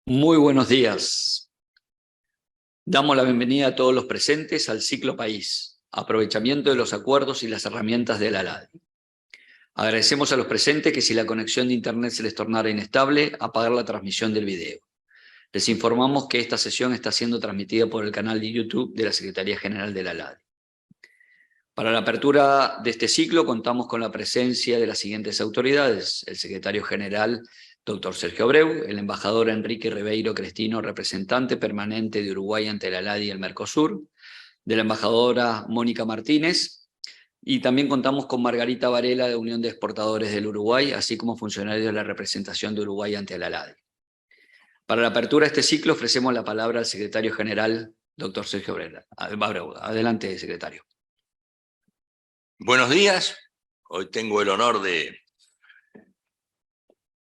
Muy buenos días. Damos la bienvenida a todos los presentes al Ciclo País, aprovechamiento de los acuerdos y las herramientas de la ALADI. Agradecemos a los presentes que si la conexión de Internet se les tornara inestable, apagar la transmisión del video. Les informamos que esta sesión está siendo transmitida por el canal de YouTube de la Secretaría General de la ALADI. Para la apertura de este ciclo contamos con la presencia de las siguientes autoridades: el secretario general, doctor Sergio Abreu, el embajador Enrique Ribeiro Crestino, representante permanente de Uruguay ante la ALADI y el Mercosur, de la embajadora Mónica Martínez, y también contamos con Margarita Varela de Unión de Exportadores del Uruguay, así como funcionarios de la representación de Uruguay ante la ALADI. Para la apertura de este ciclo ofrecemos la palabra al secretario general, doctor Sergio Abreu. Adelante, secretario. Buenos días. Hoy tengo el honor de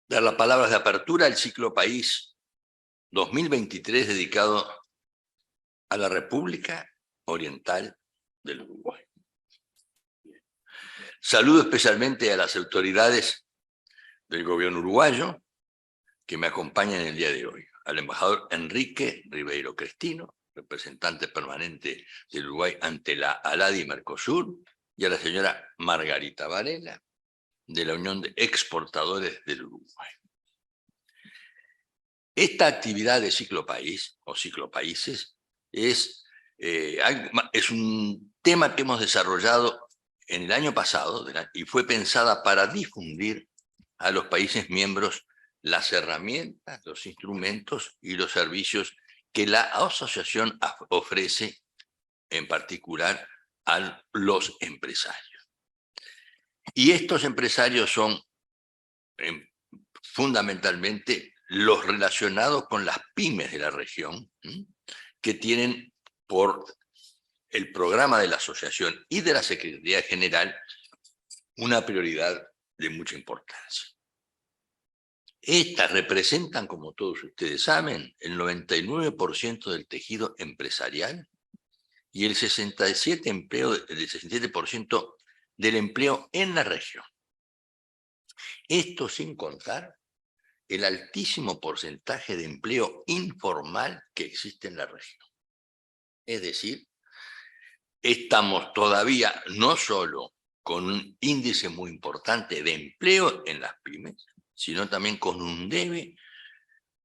dar las palabras de apertura al Ciclo País 2023 dedicado a la República Oriental del Uruguay. Saludo especialmente a las autoridades del gobierno uruguayo que me acompañan el día de hoy. Al embajador Enrique Ribeiro Crestino, representante permanente del Uruguay ante la ALADI y Mercosur, y a la señora Margarita Varela, de la Unión de Exportadores del Uruguay. Esta actividad de Ciclo País, o Ciclo Países, es un tema que hemos desarrollado en el año pasado y fue pensada para difundir a los países miembros las herramientas, los instrumentos y los servicios que la asociación ofrece, en particular a los empresarios. Y estos empresarios son fundamentalmente los relacionados con las pymes de la región, que tienen por el programa de la asociación y de la Secretaría General una prioridad de mucha importancia. Estas representan, como todos ustedes saben, el 99% del tejido empresarial y el 67% del empleo en la región. Esto sin contar el altísimo porcentaje de empleo informal que existe en la región. Es decir, estamos todavía no solo con un índice muy importante de empleo en las pymes, sino también con un debe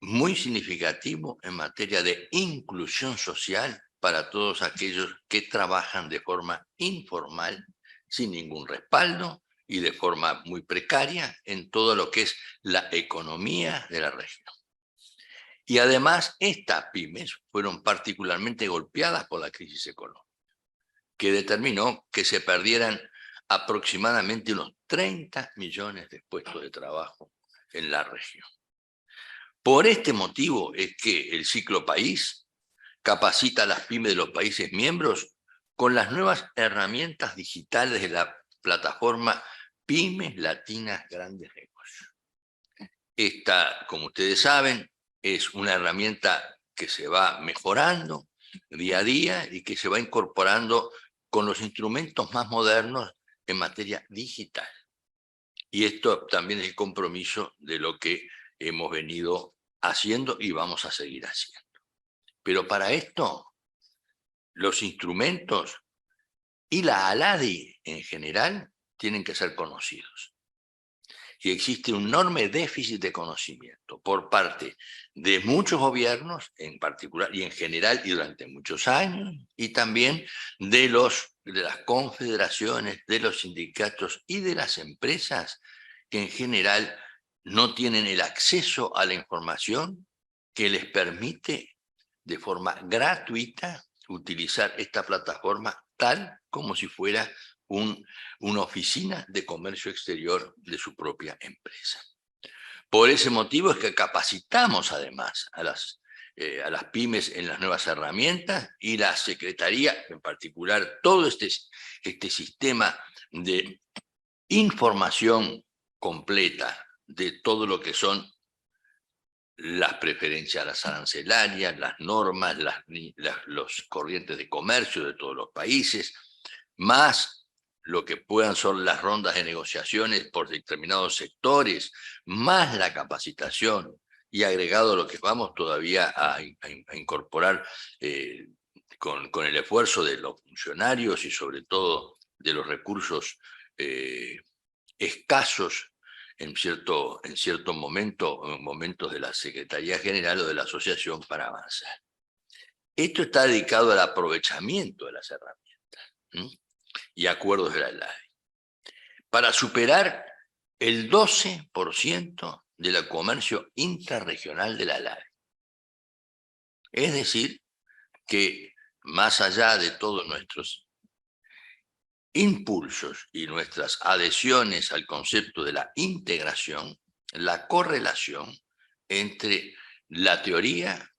muy significativo en materia de inclusión social para todos aquellos que trabajan de forma informal, sin ningún respaldo y de forma muy precaria en todo lo que es la economía de la región. Y además, estas pymes fueron particularmente golpeadas por la crisis económica, que determinó que se perdieran aproximadamente unos 30 millones de puestos de trabajo en la región. Por este motivo es que el Ciclo País capacita a las pymes de los países miembros con las nuevas herramientas digitales de la plataforma Pymes Latinas Grandes Negocios. Esta, como ustedes saben, es una herramienta que se va mejorando día a día y que se va incorporando con los instrumentos más modernos en materia digital. Y esto también es el compromiso de lo que hemos venido haciendo y vamos a seguir haciendo. Pero para esto, los instrumentos y la ALADI en general tienen que ser conocidos. Y existe un enorme déficit de conocimiento por parte de muchos gobiernos, en particular y en general y durante muchos años, y también de las confederaciones, de los sindicatos y de las empresas que en general no tienen el acceso a la información que les permite de forma gratuita utilizar esta plataforma tal como si fuera una oficina de comercio exterior de su propia empresa. Por ese motivo es que capacitamos además a las pymes en las nuevas herramientas, y la Secretaría, en particular, todo este sistema de información completa de todo lo que son las preferencias las arancelarias, las normas, los corrientes de comercio de todos los países, más lo que puedan ser las rondas de negociaciones por determinados sectores, más la capacitación y agregado lo que vamos todavía a incorporar con el esfuerzo de los funcionarios y sobre todo de los recursos escasos en cierto momento, en momentos de la Secretaría General o de la Asociación para avanzar. Esto está dedicado al aprovechamiento de las herramientas y acuerdos de la LADI, para superar el 12% del comercio intrarregional de la LADI. Es decir, que más allá de todos nuestros impulsos y nuestras adhesiones al concepto de la integración, la correlación entre la teoría,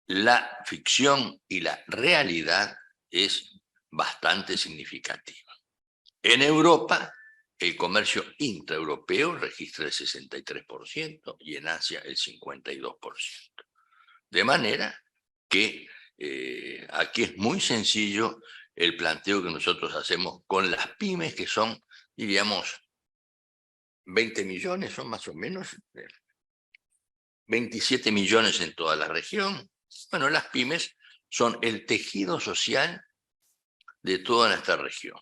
la ficción y la realidad es bastante significativa. En Europa, el comercio intraeuropeo registra el 63% y en Asia el 52%. De manera que aquí es muy sencillo el planteo que nosotros hacemos con las pymes, que son, diríamos, 20 millones, son más o menos, 27 millones en toda la región. Bueno, las pymes son el tejido social de toda nuestra región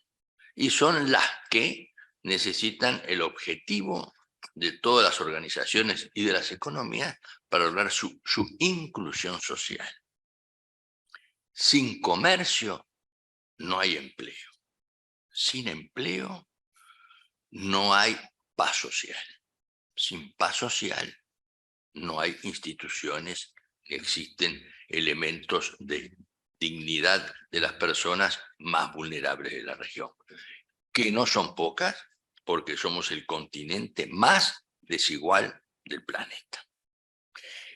y son las que necesitan el objetivo de todas las organizaciones y de las economías para lograr su inclusión social. Sin comercio no hay empleo. Sin empleo no hay paz social. Sin paz social no hay instituciones, existen elementos de dignidad de las personas más vulnerables de la región, que no son pocas, porque somos el continente más desigual del planeta.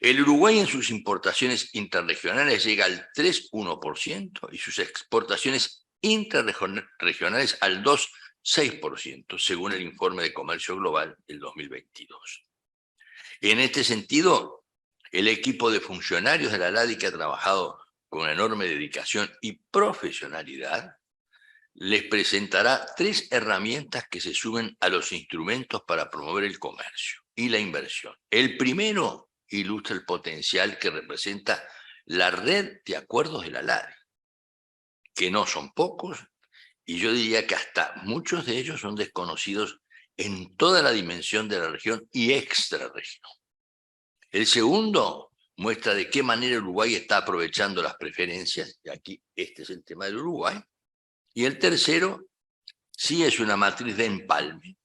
El Uruguay en sus importaciones interregionales llega al 3,1% y sus exportaciones intrarregionales al 2,6%, según el informe de Comercio Global del 2022. En este sentido, el equipo de funcionarios de la LADI, que ha trabajado con enorme dedicación y profesionalidad, les presentará 3 herramientas que se suben a los instrumentos para promover el comercio y la inversión. El primero ilustra el potencial que representa la red de acuerdos de la LADI, que no son pocos, y yo diría que hasta muchos de ellos son desconocidos en toda la dimensión de la región y extrarregión. El segundo muestra de qué manera Uruguay está aprovechando las preferencias, y aquí este es el tema del Uruguay. Y el tercero sí es una matriz de empalme,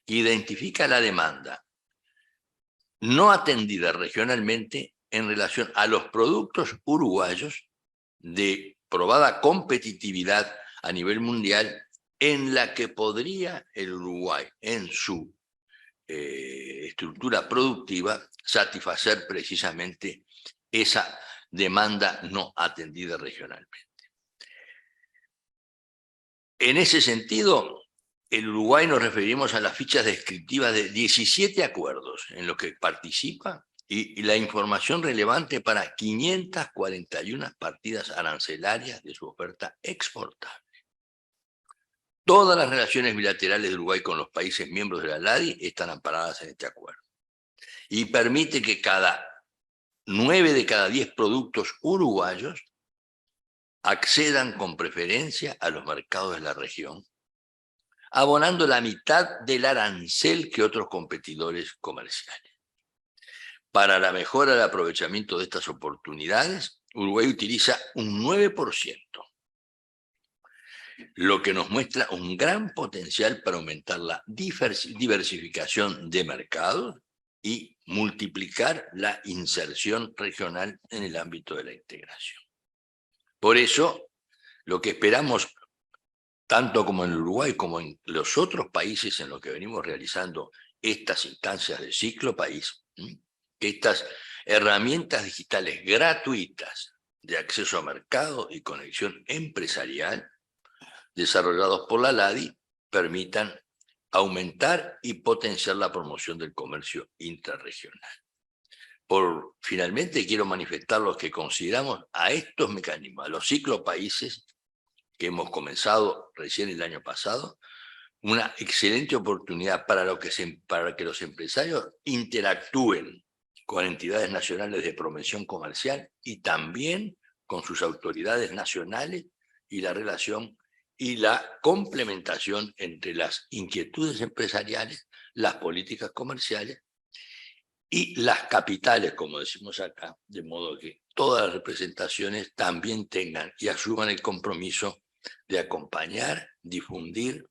que identifica la demanda no atendida regionalmente en relación a los productos uruguayos de probada competitividad a nivel mundial, en la que podría el Uruguay, en su estructura productiva, satisfacer precisamente esa demanda no atendida regionalmente. En ese sentido, el Uruguay nos referimos a las fichas descriptivas de 17 acuerdos en los que participa y la información relevante para 541 partidas arancelarias de su oferta exportable. Todas las relaciones bilaterales de Uruguay con los países miembros de la LADI están amparadas en este acuerdo y permite que 9 de cada 10 productos uruguayos accedan con preferencia a los mercados de la región, abonando la mitad del arancel que otros competidores comerciales. Para la mejora del aprovechamiento de estas oportunidades, Uruguay utiliza un 9%, lo que nos muestra un gran potencial para aumentar la diversificación de mercados y multiplicar la inserción regional en el ámbito de la integración. Por eso, lo que esperamos, tanto como en Uruguay como en los otros países en los que venimos realizando estas instancias de ciclo país, que estas herramientas digitales gratuitas de acceso a mercado y conexión empresarial desarrollados por la LADI permitan aumentar y potenciar la promoción del comercio intrarregional. Finalmente, quiero manifestar los que consideramos a estos mecanismos, a los ciclopaíses que hemos comenzado recién el año pasado, una excelente oportunidad para que los empresarios interactúen con entidades nacionales de promoción comercial y también con sus autoridades nacionales, y la relación y la complementación entre las inquietudes empresariales, las políticas comerciales y las capitales, como decimos acá, de modo que todas las representaciones también tengan y asuman el compromiso de acompañar, difundir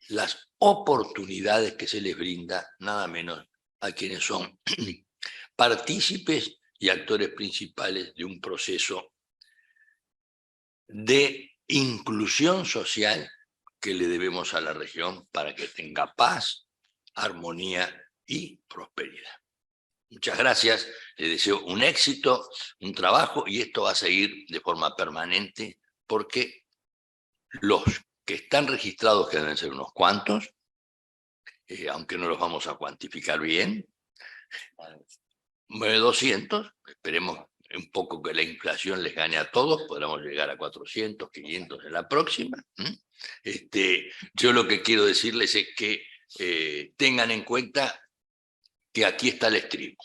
las oportunidades que se les brinda, nada menos a quienes son partícipes y actores principales de un proceso de inclusión social que le debemos a la región para que tenga paz, armonía y prosperidad. Muchas gracias, les deseo un éxito, un trabajo, y esto va a seguir de forma permanente porque los que están registrados, que deben ser unos cuantos, aunque no los vamos a cuantificar bien, 200, esperemos un poco que la inflación les gane a todos, podremos llegar a 400, 500 en la próxima. Yo lo que quiero decirles es que tengan en cuenta que aquí está el estribo.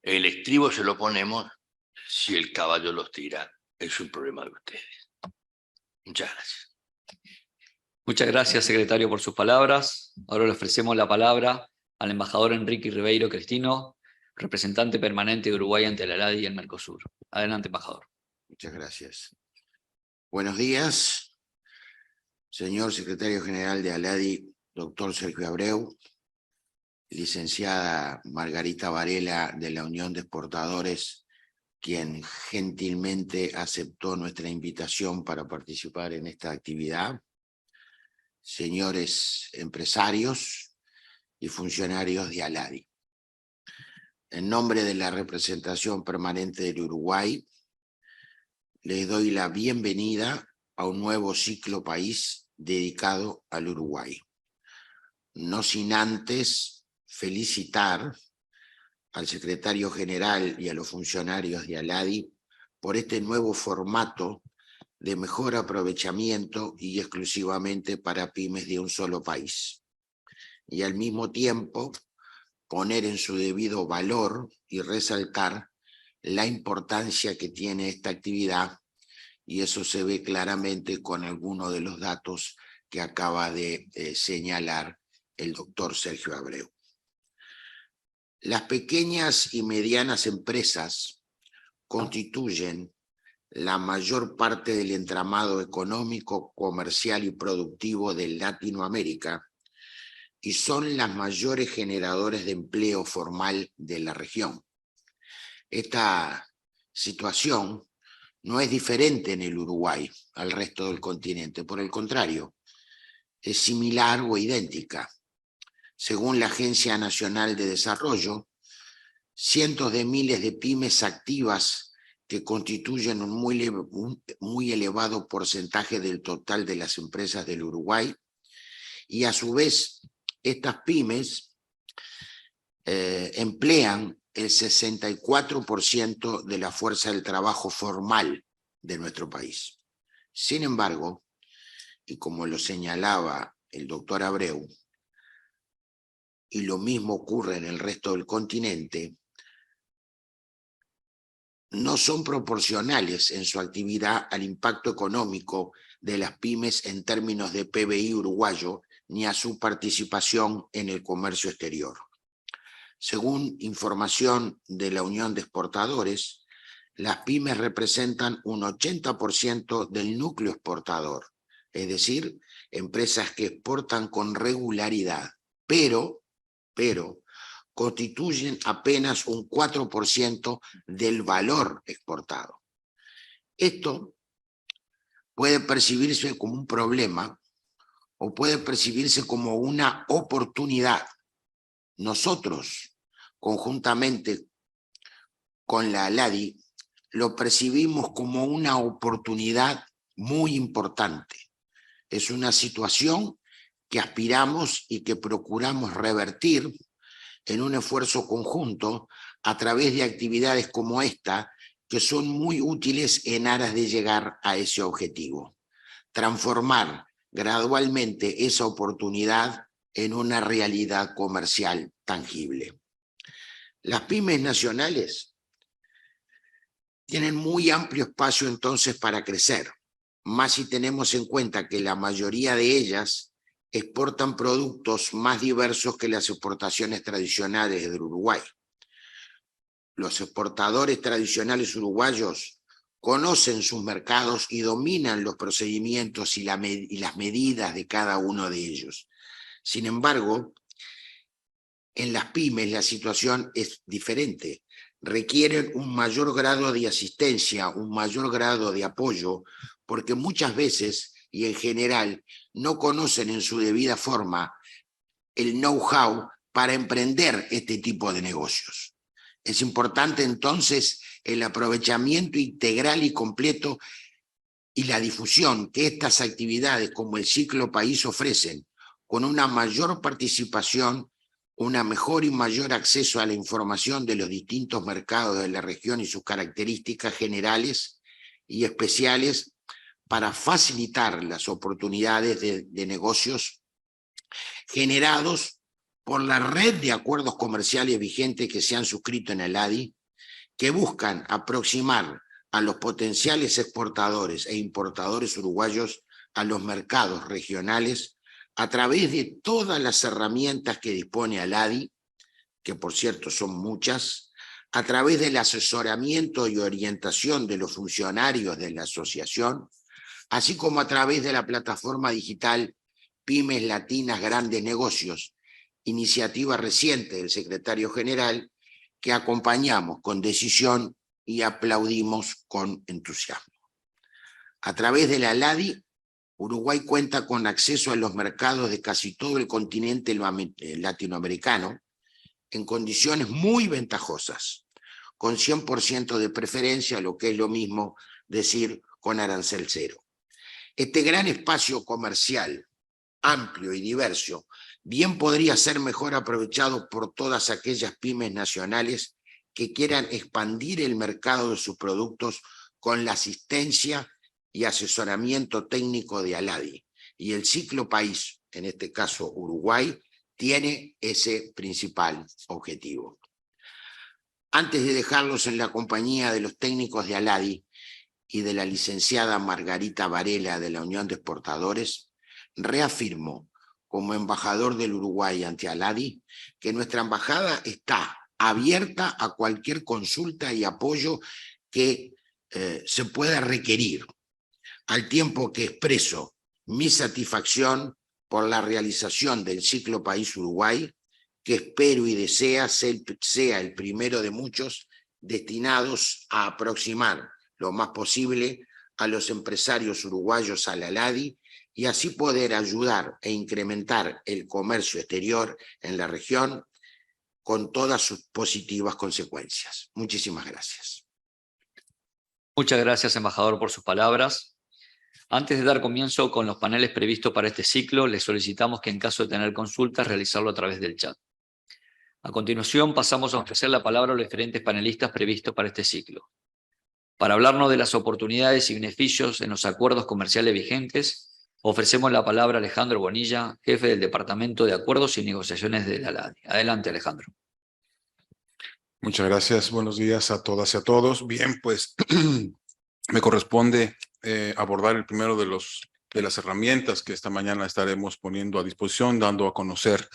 El estribo se lo ponemos si el caballo los tira, es un problema de ustedes. Muchas gracias. Muchas gracias, secretario, por sus palabras. Ahora le ofrecemos la palabra al embajador Enrique Ribeiro Cristino, representante permanente de Uruguay ante la ALADI y el Mercosur. Adelante, embajador. Muchas gracias. Buenos días, señor secretario general de ALADI, doctor Sergio Abreu, licenciada Margarita Varela de la Unión de Exportadores, quien gentilmente aceptó nuestra invitación para participar en esta actividad, señores empresarios y funcionarios de ALADI. En nombre de la representación permanente del Uruguay, les doy la bienvenida a un nuevo ciclo país dedicado al Uruguay. No sin antes felicitar al secretario general y a los funcionarios de ALADI por este nuevo formato de mejor aprovechamiento y exclusivamente para pymes de un solo país. Y al mismo tiempo poner en su debido valor y resaltar la importancia que tiene esta actividad, y eso se ve claramente con algunos de los datos que acaba de señalar el doctor Sergio Abreu. Las pequeñas y medianas empresas constituyen la mayor parte del entramado económico, comercial y productivo de Latinoamérica y son las mayores generadores de empleo formal de la región. Esta situación no es diferente en el Uruguay al resto del continente, por el contrario, es similar o idéntica. Según la Agencia Nacional de Desarrollo, cientos de miles de pymes activas que constituyen un muy elevado porcentaje del total de las empresas del Uruguay, y a su vez estas pymes emplean el 64% de la fuerza del trabajo formal de nuestro país. Sin embargo, y como lo señalaba el doctor Abreu, y lo mismo ocurre en el resto del continente, no son proporcionales en su actividad al impacto económico de las pymes en términos de PBI uruguayo, ni a su participación en el comercio exterior. Según información de la Unión de Exportadores, las pymes representan un 80% del núcleo exportador, es decir, empresas que exportan con regularidad, pero constituyen apenas un 4% del valor exportado. Esto puede percibirse como un problema o puede percibirse como una oportunidad. Nosotros, conjuntamente con la ALADI, lo percibimos como una oportunidad muy importante. Es una situación que aspiramos y que procuramos revertir en un esfuerzo conjunto a través de actividades como esta, que son muy útiles en aras de llegar a ese objetivo. Transformar gradualmente esa oportunidad en una realidad comercial tangible. Las pymes nacionales tienen muy amplio espacio entonces para crecer, más si tenemos en cuenta que la mayoría de ellas exportan productos más diversos que las exportaciones tradicionales del Uruguay. Los exportadores tradicionales uruguayos conocen sus mercados y dominan los procedimientos y las medidas de cada uno de ellos. Sin embargo, en las pymes la situación es diferente. Requieren un mayor grado de asistencia, un mayor grado de apoyo, porque muchas veces y en general no conocen en su debida forma el know-how para emprender este tipo de negocios. Es importante entonces el aprovechamiento integral y completo y la difusión que estas actividades como el Ciclo País ofrecen, con una mayor participación, una mejor y mayor acceso a la información de los distintos mercados de la región y sus características generales y especiales para facilitar las oportunidades de negocios generados por la red de acuerdos comerciales vigentes que se han suscrito en el ADI, que buscan aproximar a los potenciales exportadores e importadores uruguayos a los mercados regionales a través de todas las herramientas que dispone el ADI, que por cierto son muchas, a través del asesoramiento y orientación de los funcionarios de la asociación, así como a través de la plataforma digital Pymes Latinas Grandes Negocios, iniciativa reciente del secretario general, que acompañamos con decisión y aplaudimos con entusiasmo. A través de la LADI, Uruguay cuenta con acceso a los mercados de casi todo el continente latinoamericano en condiciones muy ventajosas, con 100% de preferencia, lo que es lo mismo decir con arancel cero. Este gran espacio comercial, amplio y diverso, bien podría ser mejor aprovechado por todas aquellas pymes nacionales que quieran expandir el mercado de sus productos con la asistencia y asesoramiento técnico de ALADI. Y el Ciclo País, en este caso Uruguay, tiene ese principal objetivo. Antes de dejarlos en la compañía de los técnicos de ALADI y de la licenciada Margarita Varela de la Unión de Exportadores, reafirmo como embajador del Uruguay ante ALADI que nuestra embajada está abierta a cualquier consulta y apoyo que se pueda requerir, al tiempo que expreso mi satisfacción por la realización del Ciclo País Uruguay, que espero y desea sea el primero de muchos destinados a aproximar lo más posible a los empresarios uruguayos a la ALADI y así poder ayudar e incrementar el comercio exterior en la región con todas sus positivas consecuencias. Muchísimas gracias. Muchas gracias, embajador, por sus palabras. Antes de dar comienzo con los paneles previstos para este ciclo, les solicitamos que en caso de tener consultas, realizarlo a través del chat. A continuación, pasamos a ofrecer la palabra a los diferentes panelistas previstos para este ciclo. Para hablarnos de las oportunidades y beneficios en los acuerdos comerciales vigentes, ofrecemos la palabra a Alejandro Bonilla, jefe del Departamento de Acuerdos y Negociaciones de la ALADI. Adelante, Alejandro. Muchas gracias. Buenos días a todas y a todos. Bien, pues me corresponde abordar el primero de las herramientas que esta mañana estaremos poniendo a disposición, dando a conocer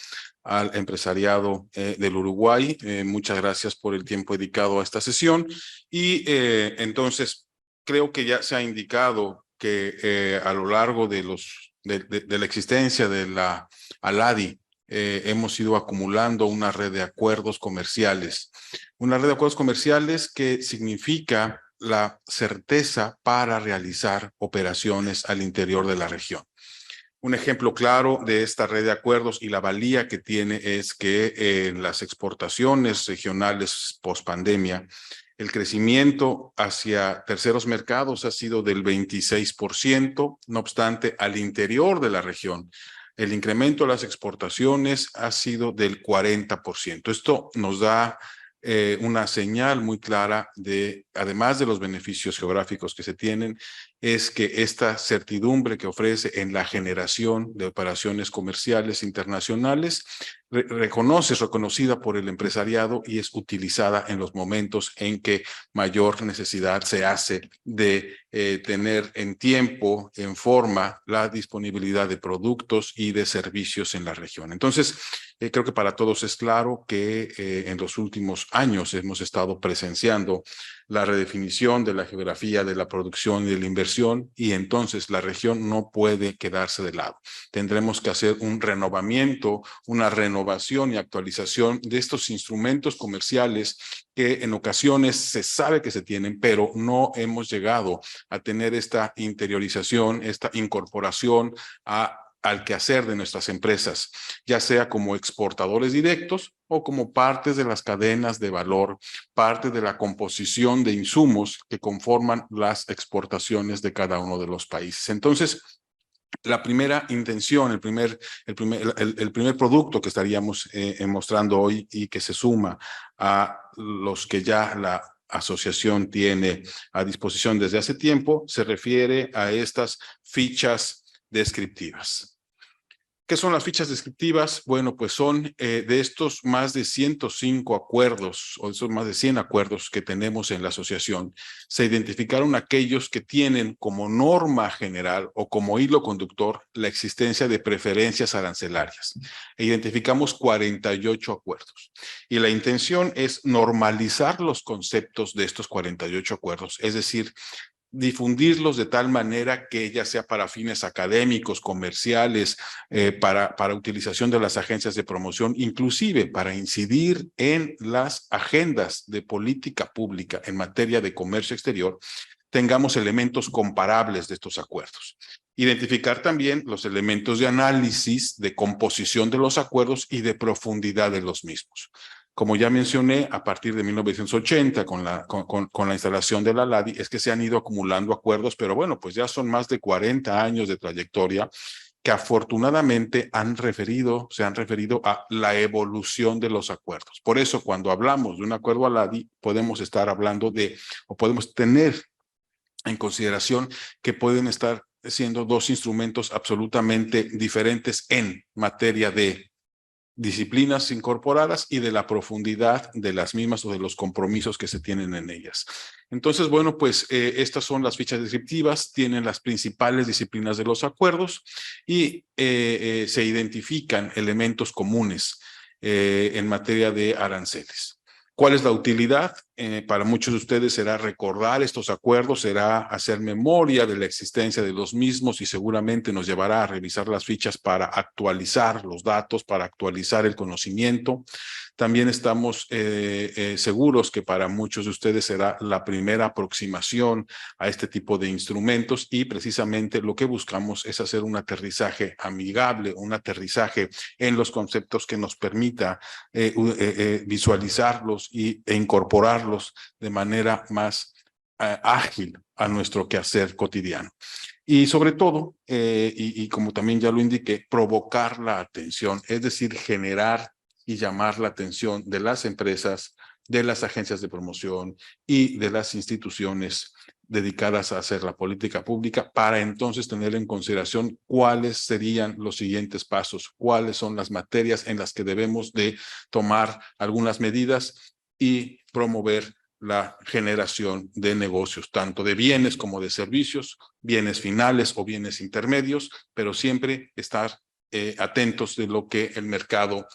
al empresariado del Uruguay. Muchas gracias por el tiempo dedicado a esta sesión. Y entonces, creo que ya se ha indicado que a lo largo de la existencia de la ALADI, hemos ido acumulando una red de acuerdos comerciales. Una red de acuerdos comerciales que significa la certeza para realizar operaciones al interior de la región. Un ejemplo claro de esta red de acuerdos y la valía que tiene es que en las exportaciones regionales post-pandemia, el crecimiento hacia terceros mercados ha sido del 26%, no obstante, al interior de la región, el incremento de las exportaciones ha sido del 40%. Esto nos da una señal muy clara de, además de los beneficios geográficos que se tienen, es que esta certidumbre que ofrece en la generación de operaciones comerciales internacionales es reconocida por el empresariado y es utilizada en los momentos en que mayor necesidad se hace de tener en tiempo, en forma, la disponibilidad de productos y de servicios en la región. Entonces, creo que para todos es claro que en los últimos años hemos estado presenciando la redefinición de la geografía de la producción y de la inversión, y entonces la región no puede quedarse de lado. Tendremos que hacer un renovamiento, una renovación y actualización de estos instrumentos comerciales que en ocasiones se sabe que se tienen, pero no hemos llegado a tener esta interiorización, esta incorporación al quehacer de nuestras empresas, ya sea como exportadores directos o como partes de las cadenas de valor, parte de la composición de insumos que conforman las exportaciones de cada uno de los países. Entonces, la primera intención, el primer producto que estaríamos mostrando hoy y que se suma a los que ya la asociación tiene a disposición desde hace tiempo, se refiere a estas fichas descriptivas. ¿Qué son las fichas descriptivas? Bueno, pues son de estos más de 105 acuerdos o de esos más de 100 acuerdos que tenemos en la asociación, se identificaron aquellos que tienen como norma general o como hilo conductor la existencia de preferencias arancelarias. Identificamos 48 acuerdos y la intención es normalizar los conceptos de estos 48 acuerdos, es decir, difundirlos de tal manera que ya sea para fines académicos, comerciales, para utilización de las agencias de promoción, inclusive para incidir en las agendas de política pública en materia de comercio exterior, tengamos elementos comparables de estos acuerdos. Identificar también los elementos de análisis, de composición de los acuerdos y de profundidad de los mismos. Como ya mencioné, a partir de 1980, con la instalación de la LADI, es que se han ido acumulando acuerdos, pero bueno, pues ya son más de 40 años de trayectoria que afortunadamente se han referido a la evolución de los acuerdos. Por eso, cuando hablamos de un acuerdo a LADI, podemos estar hablando o podemos tener en consideración que pueden estar siendo dos instrumentos absolutamente diferentes en materia de disciplinas incorporadas y de la profundidad de las mismas o de los compromisos que se tienen en ellas. Entonces, bueno, pues estas son las fichas descriptivas, tienen las principales disciplinas de los acuerdos y se identifican elementos comunes en materia de aranceles. ¿Cuál es la utilidad? Para muchos de ustedes será recordar estos acuerdos, será hacer memoria de la existencia de los mismos y seguramente nos llevará a revisar las fichas para actualizar los datos, para actualizar el conocimiento. También estamos seguros que para muchos de ustedes será la primera aproximación a este tipo de instrumentos y precisamente lo que buscamos es hacer un aterrizaje amigable, un aterrizaje en los conceptos que nos permita visualizarlos e incorporarlos de manera más ágil a nuestro quehacer cotidiano. Y sobre todo, y como también ya lo indiqué, provocar la atención, es decir, generar y llamar la atención de las empresas, de las agencias de promoción y de las instituciones dedicadas a hacer la política pública para entonces tener en consideración cuáles serían los siguientes pasos, cuáles son las materias en las que debemos de tomar algunas medidas y promover la generación de negocios, tanto de bienes como de servicios, bienes finales o bienes intermedios, pero siempre estar atentos de lo que el mercado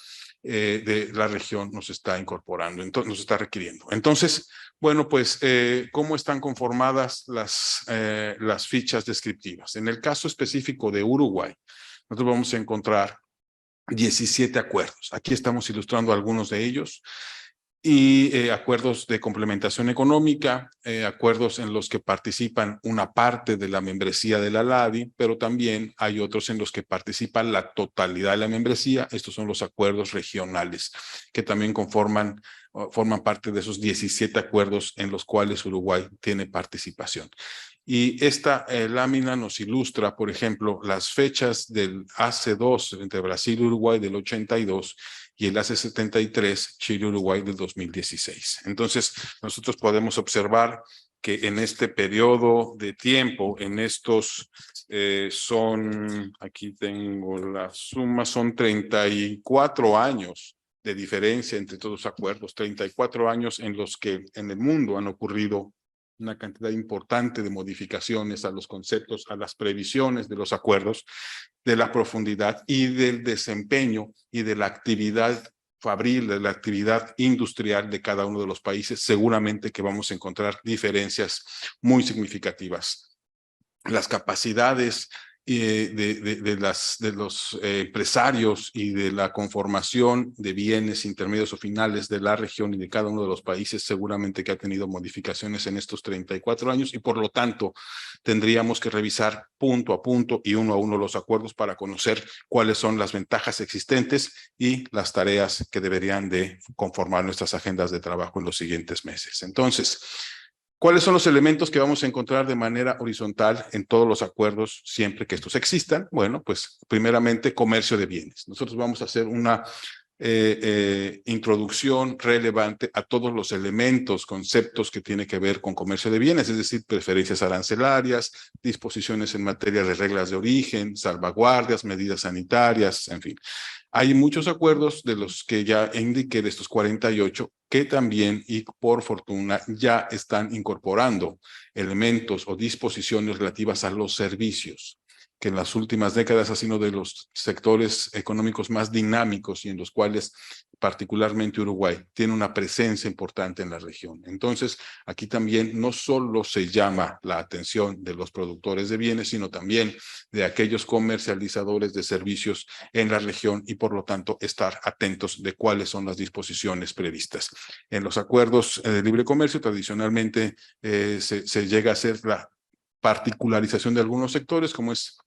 de la región nos está incorporando, entonces nos está requiriendo. Entonces, bueno, pues, ¿cómo están conformadas las fichas descriptivas? En el caso específico de Uruguay, nosotros vamos a encontrar 17 acuerdos. Aquí estamos ilustrando algunos de ellos. Y acuerdos de complementación económica, acuerdos en los que participan una parte de la membresía de la LADI, pero también hay otros en los que participa la totalidad de la membresía. Estos son los acuerdos regionales, que también forman parte de esos 17 acuerdos en los cuales Uruguay tiene participación. Y esta lámina nos ilustra, por ejemplo, las fechas del AC2 entre Brasil y Uruguay del 82 y el AC73 Chile-Uruguay del 2016. Entonces, nosotros podemos observar que en este periodo de tiempo, en estos aquí tengo la suma, son 34 años de diferencia entre todos los acuerdos, 34 años en los que en el mundo han ocurrido una cantidad importante de modificaciones a los conceptos, a las previsiones de los acuerdos, de la profundidad y del desempeño y de la actividad fabril, de la actividad industrial de cada uno de los países. Seguramente que vamos a encontrar diferencias muy significativas. Las capacidades de los empresarios y de la conformación de bienes intermedios o finales de la región y de cada uno de los países seguramente que ha tenido modificaciones en estos 34 años y por lo tanto tendríamos que revisar punto a punto y uno a uno los acuerdos para conocer cuáles son las ventajas existentes y las tareas que deberían de conformar nuestras agendas de trabajo en los siguientes meses. Entonces, ¿cuáles son los elementos que vamos a encontrar de manera horizontal en todos los acuerdos siempre que estos existan? Bueno, pues primeramente comercio de bienes. Nosotros vamos a hacer una introducción relevante a todos los elementos, conceptos que tiene que ver con comercio de bienes, es decir, preferencias arancelarias, disposiciones en materia de reglas de origen, salvaguardias, medidas sanitarias, en fin. Hay muchos acuerdos de los que ya indiqué, de estos 48, que también y por fortuna ya están incorporando elementos o disposiciones relativas a los servicios, que en las últimas décadas ha sido de los sectores económicos más dinámicos y en los cuales particularmente Uruguay tiene una presencia importante en la región. Entonces, aquí también no solo se llama la atención de los productores de bienes, sino también de aquellos comercializadores de servicios en la región y por lo tanto estar atentos de cuáles son las disposiciones previstas. En los acuerdos de libre comercio tradicionalmente se llega a hacer la particularización de algunos sectores, como es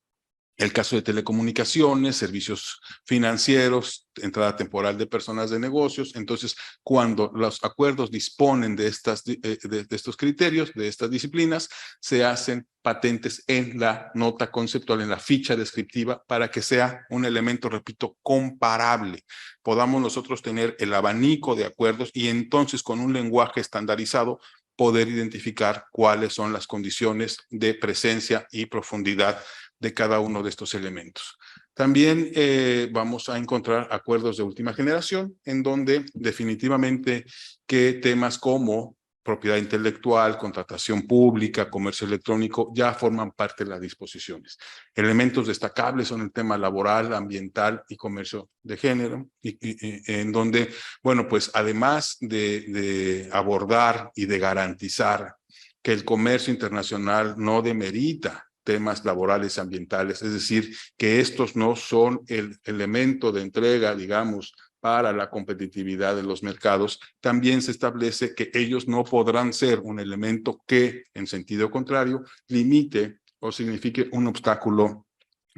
el caso de telecomunicaciones, servicios financieros, entrada temporal de personas de negocios. Entonces, cuando los acuerdos disponen de estos criterios, de estas disciplinas, se hacen patentes en la nota conceptual, en la ficha descriptiva, para que sea un elemento, repito, comparable. Podamos nosotros tener el abanico de acuerdos y entonces con un lenguaje estandarizado poder identificar cuáles son las condiciones de presencia y profundidad de cada uno de estos elementos. También vamos a encontrar acuerdos de última generación, en donde definitivamente que temas como propiedad intelectual, contratación pública, comercio electrónico, ya forman parte de las disposiciones. Elementos destacables son el tema laboral, ambiental y comercio de género, en donde, bueno, pues además de abordar y de garantizar que el comercio internacional no demerita temas laborales, ambientales, es decir, que estos no son el elemento de entrega, digamos, para la competitividad de los mercados, también se establece que ellos no podrán ser un elemento que, en sentido contrario, limite o signifique un obstáculo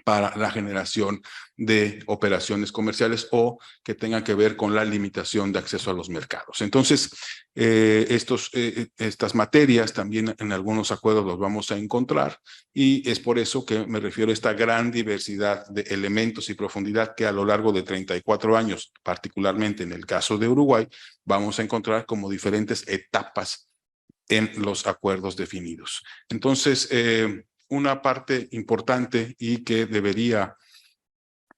para la generación de operaciones comerciales o que tengan que ver con la limitación de acceso a los mercados. Entonces, estas materias también en algunos acuerdos los vamos a encontrar y es por eso que me refiero a esta gran diversidad de elementos y profundidad que a lo largo de 34 años, particularmente en el caso de Uruguay, vamos a encontrar como diferentes etapas en los acuerdos definidos. Entonces, una parte importante y que debería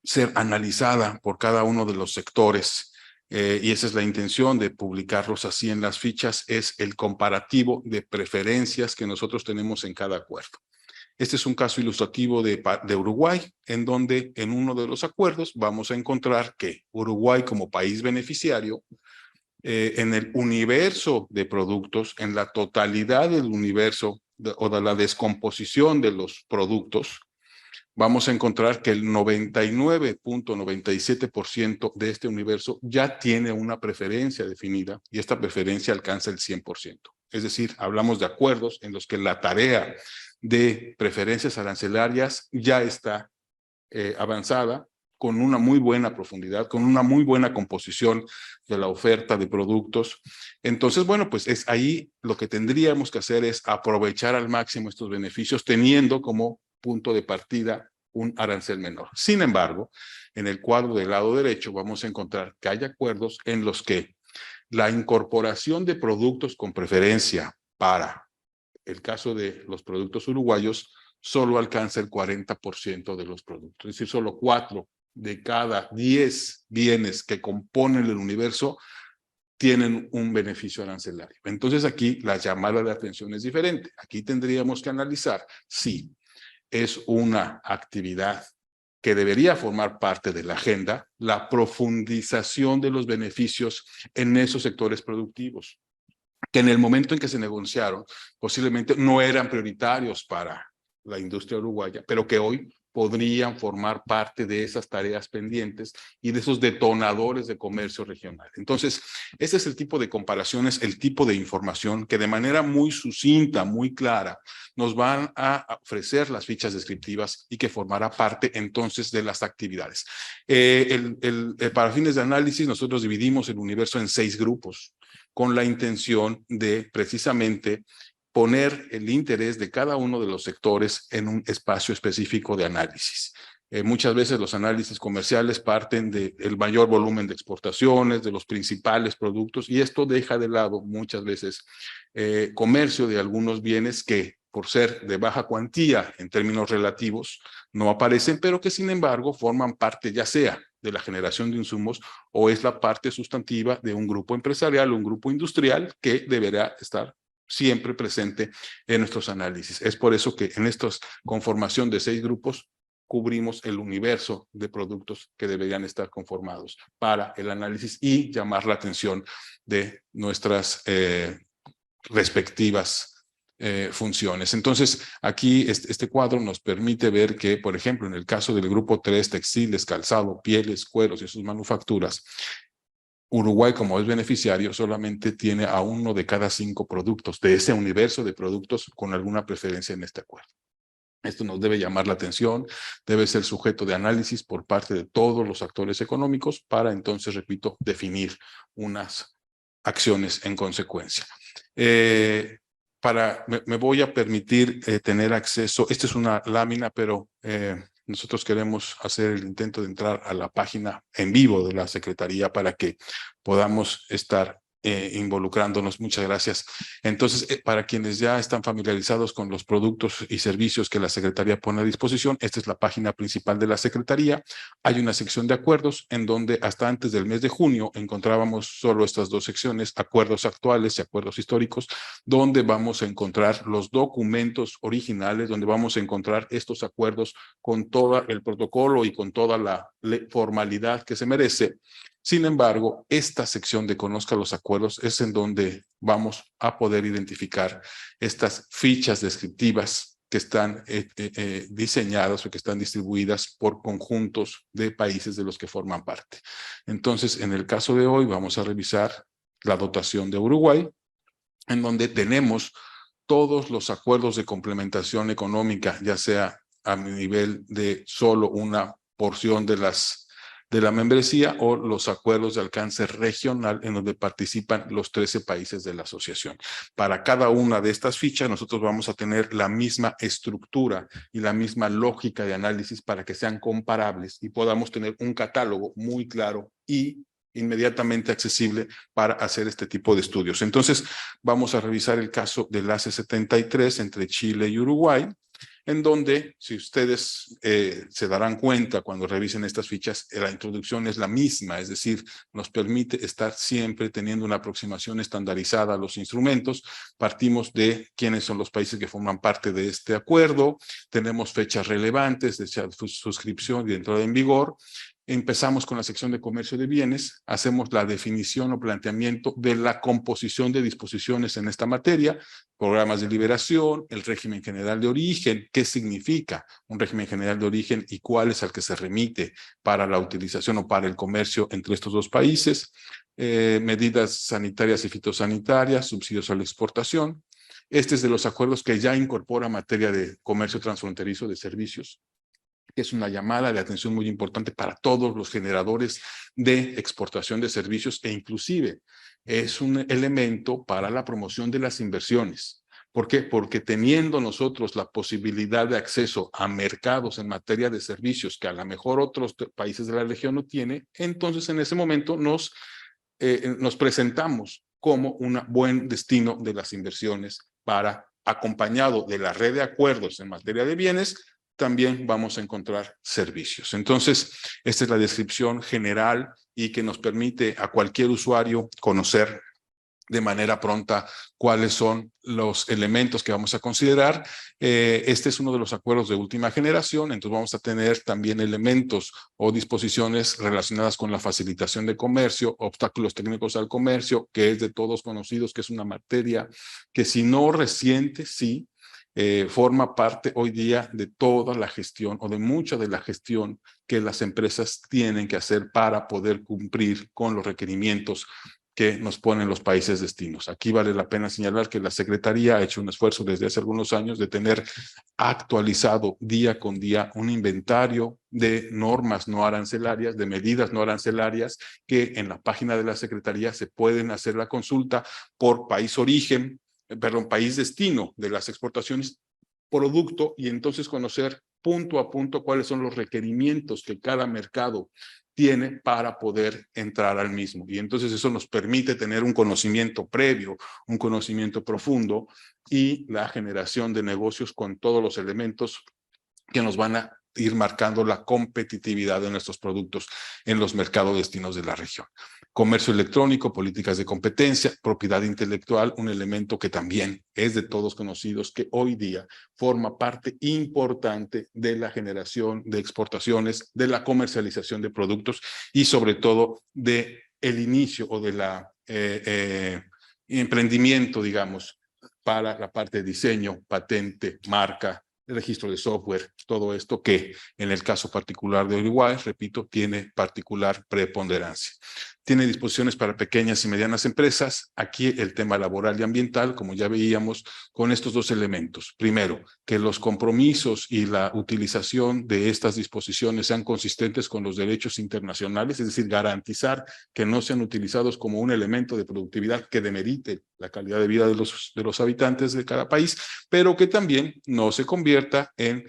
ser analizada por cada uno de los sectores, y esa es la intención de publicarlos así en las fichas, es el comparativo de preferencias que nosotros tenemos en cada acuerdo. Este es un caso ilustrativo de Uruguay, en donde en uno de los acuerdos vamos a encontrar que Uruguay como país beneficiario, en el universo de productos, en la totalidad del universo o de la descomposición de los productos, vamos a encontrar que el 99.97% de este universo ya tiene una preferencia definida y esta preferencia alcanza el 100%. Es decir, hablamos de acuerdos en los que la tarea de preferencias arancelarias ya está avanzada, con una muy buena profundidad, con una muy buena composición de la oferta de productos. Entonces, bueno, pues es ahí lo que tendríamos que hacer es aprovechar al máximo estos beneficios, teniendo como punto de partida un arancel menor. Sin embargo, en el cuadro del lado derecho vamos a encontrar que hay acuerdos en los que la incorporación de productos con preferencia para el caso de los productos uruguayos, solo alcanza el 40% de los productos. Es decir, solo 4 de cada 10 bienes que componen el universo tienen un beneficio arancelario. Entonces aquí la llamada de atención es diferente. Aquí tendríamos que analizar si es una actividad que debería formar parte de la agenda, la profundización de los beneficios en esos sectores productivos, que en el momento en que se negociaron posiblemente no eran prioritarios para la industria uruguaya, pero que hoy podrían formar parte de esas tareas pendientes y de esos detonadores de comercio regional. Entonces, ese es el tipo de comparaciones, el tipo de información que de manera muy sucinta, muy clara, nos van a ofrecer las fichas descriptivas y que formará parte entonces de las actividades. Para fines de análisis, nosotros dividimos el universo en 6 grupos, con la intención de precisamente poner el interés de cada uno de los sectores en un espacio específico de análisis. Muchas veces los análisis comerciales parten del mayor volumen de exportaciones, de los principales productos, y esto deja de lado muchas veces comercio de algunos bienes que, por ser de baja cuantía en términos relativos, no aparecen, pero que sin embargo forman parte ya sea de la generación de insumos o es la parte sustantiva de un grupo empresarial o un grupo industrial que deberá estar siempre presente en nuestros análisis. Es por eso que en esta conformación de 6 grupos cubrimos el universo de productos que deberían estar conformados para el análisis y llamar la atención de nuestras respectivas funciones. Entonces, aquí este cuadro nos permite ver que, por ejemplo, en el caso del grupo 3, textiles, calzado, pieles, cueros y sus manufacturas, Uruguay, como es beneficiario, solamente tiene a 1 de cada 5 productos de ese universo de productos con alguna preferencia en este acuerdo. Esto nos debe llamar la atención, debe ser sujeto de análisis por parte de todos los actores económicos para entonces, repito, definir unas acciones en consecuencia. Me voy a permitir tener acceso, esta es una lámina, pero nosotros queremos hacer el intento de entrar a la página en vivo de la Secretaría para que podamos estar involucrándonos. Muchas gracias. Entonces, para quienes ya están familiarizados con los productos y servicios que la Secretaría pone a disposición, esta es la página principal de la Secretaría. Hay una sección de acuerdos en donde hasta antes del mes de junio encontrábamos solo estas 2 secciones, acuerdos actuales y acuerdos históricos, donde vamos a encontrar los documentos originales, donde vamos a encontrar estos acuerdos con todo el protocolo y con toda la formalidad que se merece. Sin embargo, esta sección de Conozca los Acuerdos es en donde vamos a poder identificar estas fichas descriptivas que están diseñadas o que están distribuidas por conjuntos de países de los que forman parte. Entonces, en el caso de hoy, vamos a revisar la dotación de Uruguay, en donde tenemos todos los acuerdos de complementación económica, ya sea a nivel de solo una porción de la membresía o los acuerdos de alcance regional en donde participan los 13 países de la asociación. Para cada una de estas fichas nosotros vamos a tener la misma estructura y la misma lógica de análisis para que sean comparables y podamos tener un catálogo muy claro y inmediatamente accesible para hacer este tipo de estudios. Entonces vamos a revisar el caso del AC73 entre Chile y Uruguay, en donde, si ustedes se darán cuenta cuando revisen estas fichas, la introducción es la misma, es decir, nos permite estar siempre teniendo una aproximación estandarizada a los instrumentos. Partimos de quiénes son los países que forman parte de este acuerdo, tenemos fechas relevantes de suscripción y de entrada en vigor. Empezamos con la sección de comercio de bienes, hacemos la definición o planteamiento de la composición de disposiciones en esta materia, programas de liberación, el régimen general de origen, qué significa un régimen general de origen y cuál es al que se remite para la utilización o para el comercio entre estos 2 países, medidas sanitarias y fitosanitarias, subsidios a la exportación. Este es de los acuerdos que ya incorpora materia de comercio transfronterizo de servicios, que es una llamada de atención muy importante para todos los generadores de exportación de servicios e inclusive es un elemento para la promoción de las inversiones. ¿Por qué? Porque teniendo nosotros la posibilidad de acceso a mercados en materia de servicios que a lo mejor otros países de la región no tienen, entonces en ese momento nos presentamos como un buen destino de las inversiones para acompañado de la red de acuerdos en materia de bienes, también vamos a encontrar servicios. Entonces, esta es la descripción general y que nos permite a cualquier usuario conocer de manera pronta cuáles son los elementos que vamos a considerar. Este es uno de los acuerdos de última generación, entonces vamos a tener también elementos o disposiciones relacionadas con la facilitación de comercio, obstáculos técnicos al comercio, que es de todos conocidos, que es una materia que si no reciente, sí, forma parte hoy día de toda la gestión o de mucha de la gestión que las empresas tienen que hacer para poder cumplir con los requerimientos que nos ponen los países destinos. Aquí vale la pena señalar que la Secretaría ha hecho un esfuerzo desde hace algunos años de tener actualizado día con día un inventario de normas no arancelarias, de medidas no arancelarias, que en la página de la Secretaría se pueden hacer la consulta por país origen, país destino de las exportaciones, producto, y entonces conocer punto a punto cuáles son los requerimientos que cada mercado tiene para poder entrar al mismo. Y entonces eso nos permite tener un conocimiento previo, un conocimiento profundo y la generación de negocios con todos los elementos que nos van a ir marcando la competitividad de nuestros productos en los mercados destinos de la región. Comercio electrónico, políticas de competencia, propiedad intelectual, un elemento que también es de todos conocidos, que hoy día forma parte importante de la generación de exportaciones, de la comercialización de productos y sobre todo de el inicio o de la emprendimiento, digamos, para la parte de diseño, patente, marca, el registro de software, todo esto que en el caso particular de Uruguay, repito, tiene particular preponderancia. Tiene disposiciones para pequeñas y medianas empresas. Aquí el tema laboral y ambiental, como ya veíamos, con estos dos elementos. Primero, que los compromisos y la utilización de estas disposiciones sean consistentes con los derechos internacionales, es decir, garantizar que no sean utilizados como un elemento de productividad que demerite la calidad de vida de los habitantes de cada país, pero que también no se convierta en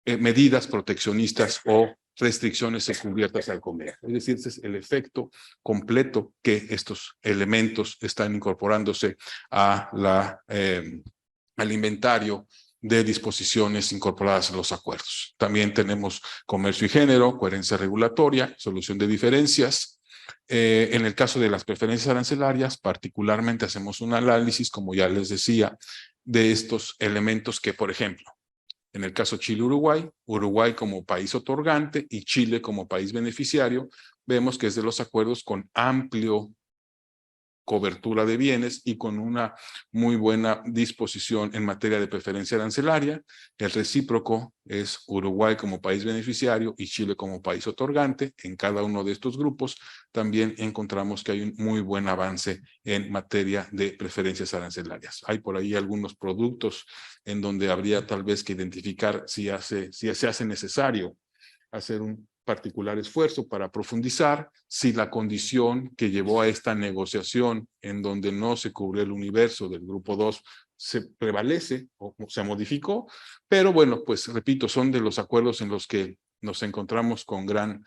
medidas proteccionistas o restricciones encubiertas al comercio. Es decir, ese es el efecto completo que estos elementos están incorporándose a al inventario de disposiciones incorporadas en los acuerdos. También tenemos comercio y género, coherencia regulatoria, solución de diferencias. En el caso de las preferencias arancelarias, particularmente hacemos un análisis, como ya les decía, de estos elementos que, por ejemplo, en el caso Chile-Uruguay, Uruguay como país otorgante y Chile como país beneficiario, vemos que es de los acuerdos con amplio cobertura de bienes y con una muy buena disposición en materia de preferencia arancelaria. El recíproco es Uruguay como país beneficiario y Chile como país otorgante. En cada uno de estos grupos también encontramos que hay un muy buen avance en materia de preferencias arancelarias. Hay por ahí algunos productos en donde habría tal vez que identificar si se hace necesario hacer un particular esfuerzo para profundizar si la condición que llevó a esta negociación en donde no se cubrió el universo del grupo 2 se prevalece o se modificó, pero bueno, pues repito, son de los acuerdos en los que nos encontramos con gran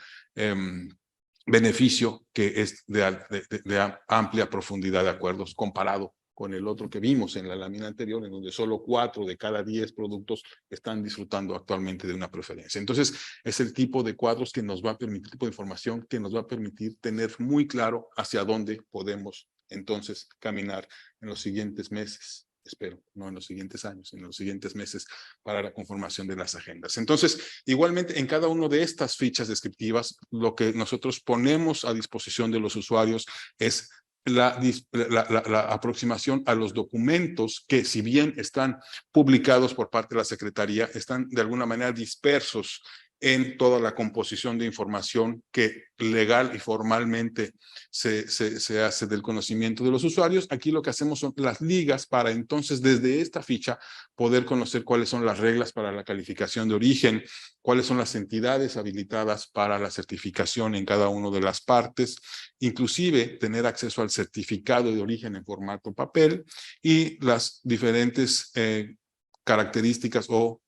beneficio, que es de amplia profundidad de acuerdos comparado con el otro que vimos en la lámina anterior, en donde solo 4 de cada 10 productos están disfrutando actualmente de una preferencia. Entonces, es el tipo de cuadros que nos va a permitir, tipo de información que nos va a permitir tener muy claro hacia dónde podemos entonces caminar en los siguientes meses. Espero, no en los siguientes años, en los siguientes meses para la conformación de las agendas. Entonces, igualmente en cada una de estas fichas descriptivas, lo que nosotros ponemos a disposición de los usuarios es la aproximación a los documentos que, si bien están publicados por parte de la Secretaría, están de alguna manera dispersos en toda la composición de información que legal y formalmente se hace del conocimiento de los usuarios. Aquí lo que hacemos son las ligas para entonces desde esta ficha poder conocer cuáles son las reglas para la calificación de origen, cuáles son las entidades habilitadas para la certificación en cada una de las partes, inclusive tener acceso al certificado de origen en formato papel y las diferentes características o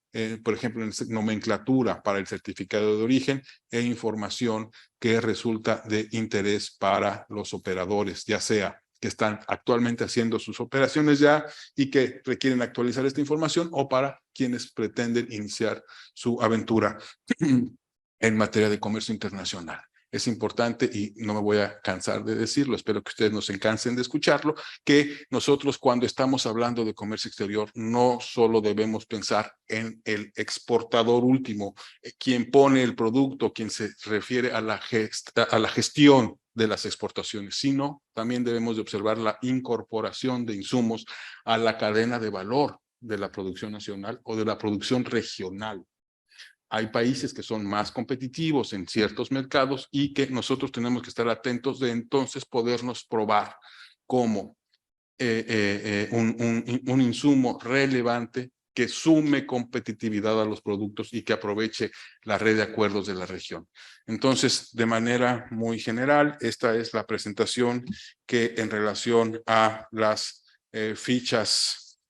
por ejemplo, en nomenclatura para el certificado de origen e información que resulta de interés para los operadores, ya sea que están actualmente haciendo sus operaciones ya y que requieren actualizar esta información, o para quienes pretenden iniciar su aventura en materia de comercio internacional. Es importante, y no me voy a cansar de decirlo, espero que ustedes no se cansen de escucharlo, que nosotros cuando estamos hablando de comercio exterior no solo debemos pensar en el exportador último, quien pone el producto, quien se refiere a la gestión de las exportaciones, sino también debemos de observar la incorporación de insumos a la cadena de valor de la producción nacional o de la producción regional. Hay países que son más competitivos en ciertos mercados y que nosotros tenemos que estar atentos de entonces podernos probar como un insumo relevante que sume competitividad a los productos y que aproveche la red de acuerdos de la región. Entonces, de manera muy general, esta es la presentación que en relación a las fichas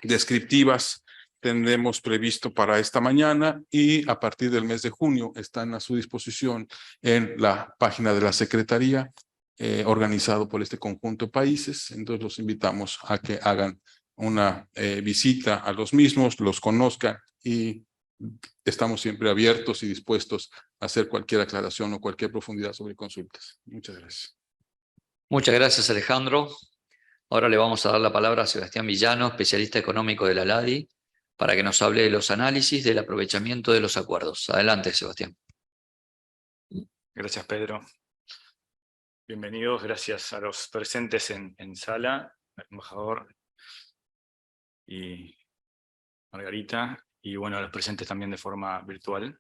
descriptivas tendremos previsto para esta mañana, y a partir del mes de junio están a su disposición en la página de la Secretaría, organizado por este conjunto de países. Entonces los invitamos a que hagan una visita a los mismos, los conozcan, y estamos siempre abiertos y dispuestos a hacer cualquier aclaración o cualquier profundidad sobre consultas. Muchas gracias. Muchas gracias, Alejandro. Ahora le vamos a dar la palabra a Sebastián Villano, especialista económico de la LADI, para que nos hable de los análisis del aprovechamiento de los acuerdos. Adelante, Sebastián. Gracias, Pedro. Bienvenidos, gracias a los presentes en sala, al embajador y Margarita, y bueno, a los presentes también de forma virtual.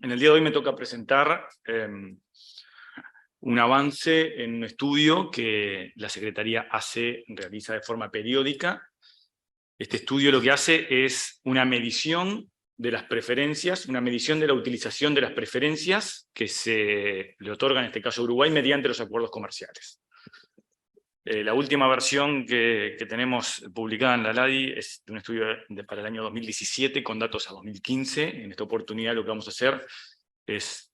En el día de hoy me toca presentar un avance en un estudio que la Secretaría realiza de forma periódica. Este estudio lo que hace es una medición de las preferencias, una medición de la utilización de las preferencias que se le otorgan, en este caso a Uruguay, mediante los acuerdos comerciales. La última versión que tenemos publicada en la LADI es de un estudio para el año 2017 con datos a 2015. En esta oportunidad lo que vamos a hacer es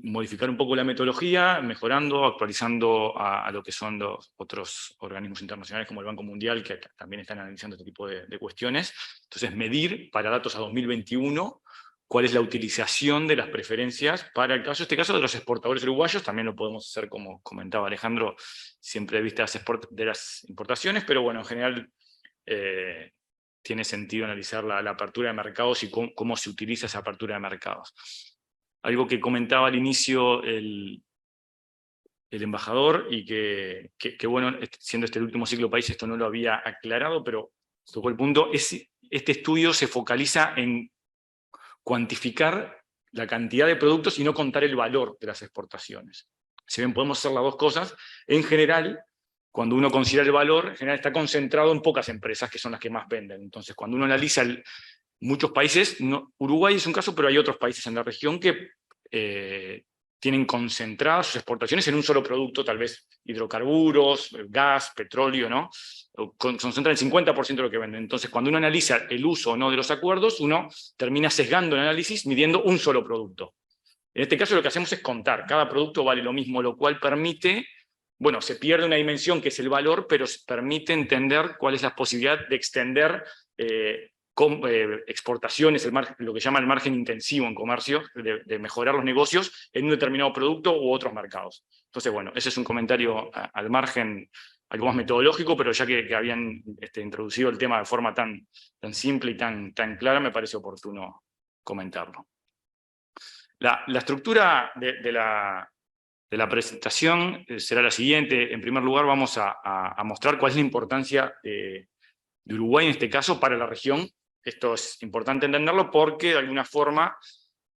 modificar un poco la metodología, mejorando, actualizando a lo que son los otros organismos internacionales como el Banco Mundial, que también están analizando este tipo de cuestiones. Entonces, medir para datos a 2021 cuál es la utilización de las preferencias para el caso, este caso de los exportadores uruguayos. También lo podemos hacer, como comentaba Alejandro, siempre de vista de las importaciones, pero bueno, en general tiene sentido analizar la apertura de mercados y cómo se utiliza esa apertura de mercados. Algo que comentaba al inicio el embajador, y que bueno, siendo este el último ciclo país, esto no lo había aclarado, pero tocó el punto. Este estudio se focaliza en cuantificar la cantidad de productos y no contar el valor de las exportaciones. Si bien podemos hacer las dos cosas, en general, cuando uno considera el valor, en general está concentrado en pocas empresas, que son las que más venden. Entonces, cuando uno analiza muchos países, Uruguay es un caso, pero hay otros países en la región que tienen concentradas sus exportaciones en un solo producto, tal vez hidrocarburos, gas, petróleo, ¿no? Concentran el 50% de lo que venden. Entonces, cuando uno analiza el uso o no de los acuerdos, uno termina sesgando el análisis midiendo un solo producto. En este caso lo que hacemos es contar, cada producto vale lo mismo, lo cual permite, bueno, se pierde una dimensión que es el valor, pero se permite entender cuál es la posibilidad de extender exportaciones, lo que llama el margen intensivo en comercio, de mejorar los negocios en un determinado producto u otros mercados. Entonces, bueno, ese es un comentario al margen, algo más metodológico, pero ya que habían introducido el tema de forma tan simple y tan clara, me parece oportuno comentarlo. La estructura de la presentación será la siguiente. En primer lugar, vamos a mostrar cuál es la importancia de Uruguay en este caso para la región. Esto es importante entenderlo porque de alguna forma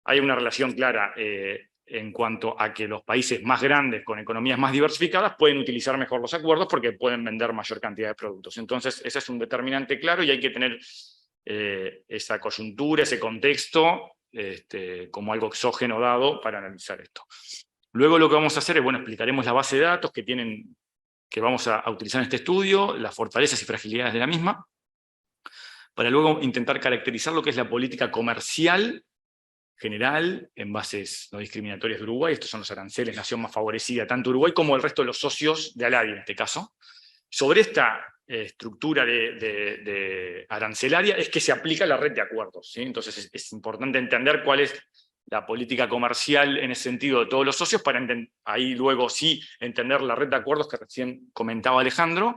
hay una relación clara en cuanto a que los países más grandes, con economías más diversificadas, pueden utilizar mejor los acuerdos porque pueden vender mayor cantidad de productos. Entonces, ese es un determinante claro y hay que tener esa coyuntura, ese contexto, como algo exógeno dado para analizar esto. Luego lo que vamos a hacer es, bueno, explicaremos la base de datos que vamos a utilizar en este estudio, las fortalezas y fragilidades de la misma, para luego intentar caracterizar lo que es la política comercial general en bases no discriminatorias de Uruguay. Estos son los aranceles, nación más favorecida, tanto Uruguay como el resto de los socios de ALADI en este caso. Sobre esta estructura de arancelaria es que se aplica la red de acuerdos, ¿sí? Entonces es importante entender cuál es la política comercial en ese sentido de todos los socios, para ahí luego sí entender la red de acuerdos que recién comentaba Alejandro,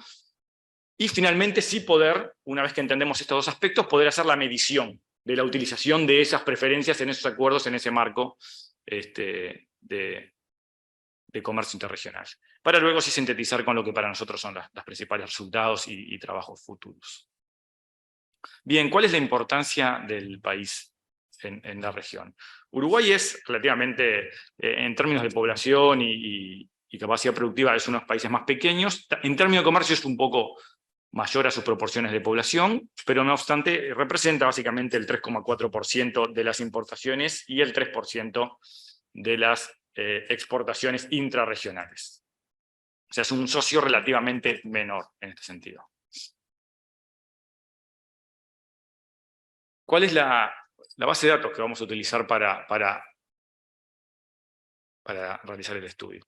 y finalmente sí poder, una vez que entendemos estos dos aspectos, poder hacer la medición de la utilización de esas preferencias en esos acuerdos, en ese marco de comercio interregional, para luego sí sintetizar con lo que para nosotros son los principales resultados y trabajos futuros. Bien, ¿cuál es la importancia del país en la región? Uruguay es relativamente, en términos de población y capacidad productiva, es uno de los países más pequeños. En términos de comercio es un poco mayor a sus proporciones de población, pero no obstante representa básicamente el 3,4% de las importaciones y el 3% de las exportaciones intrarregionales. O sea, es un socio relativamente menor en este sentido. ¿Cuál es la base de datos que vamos a utilizar para realizar el estudio?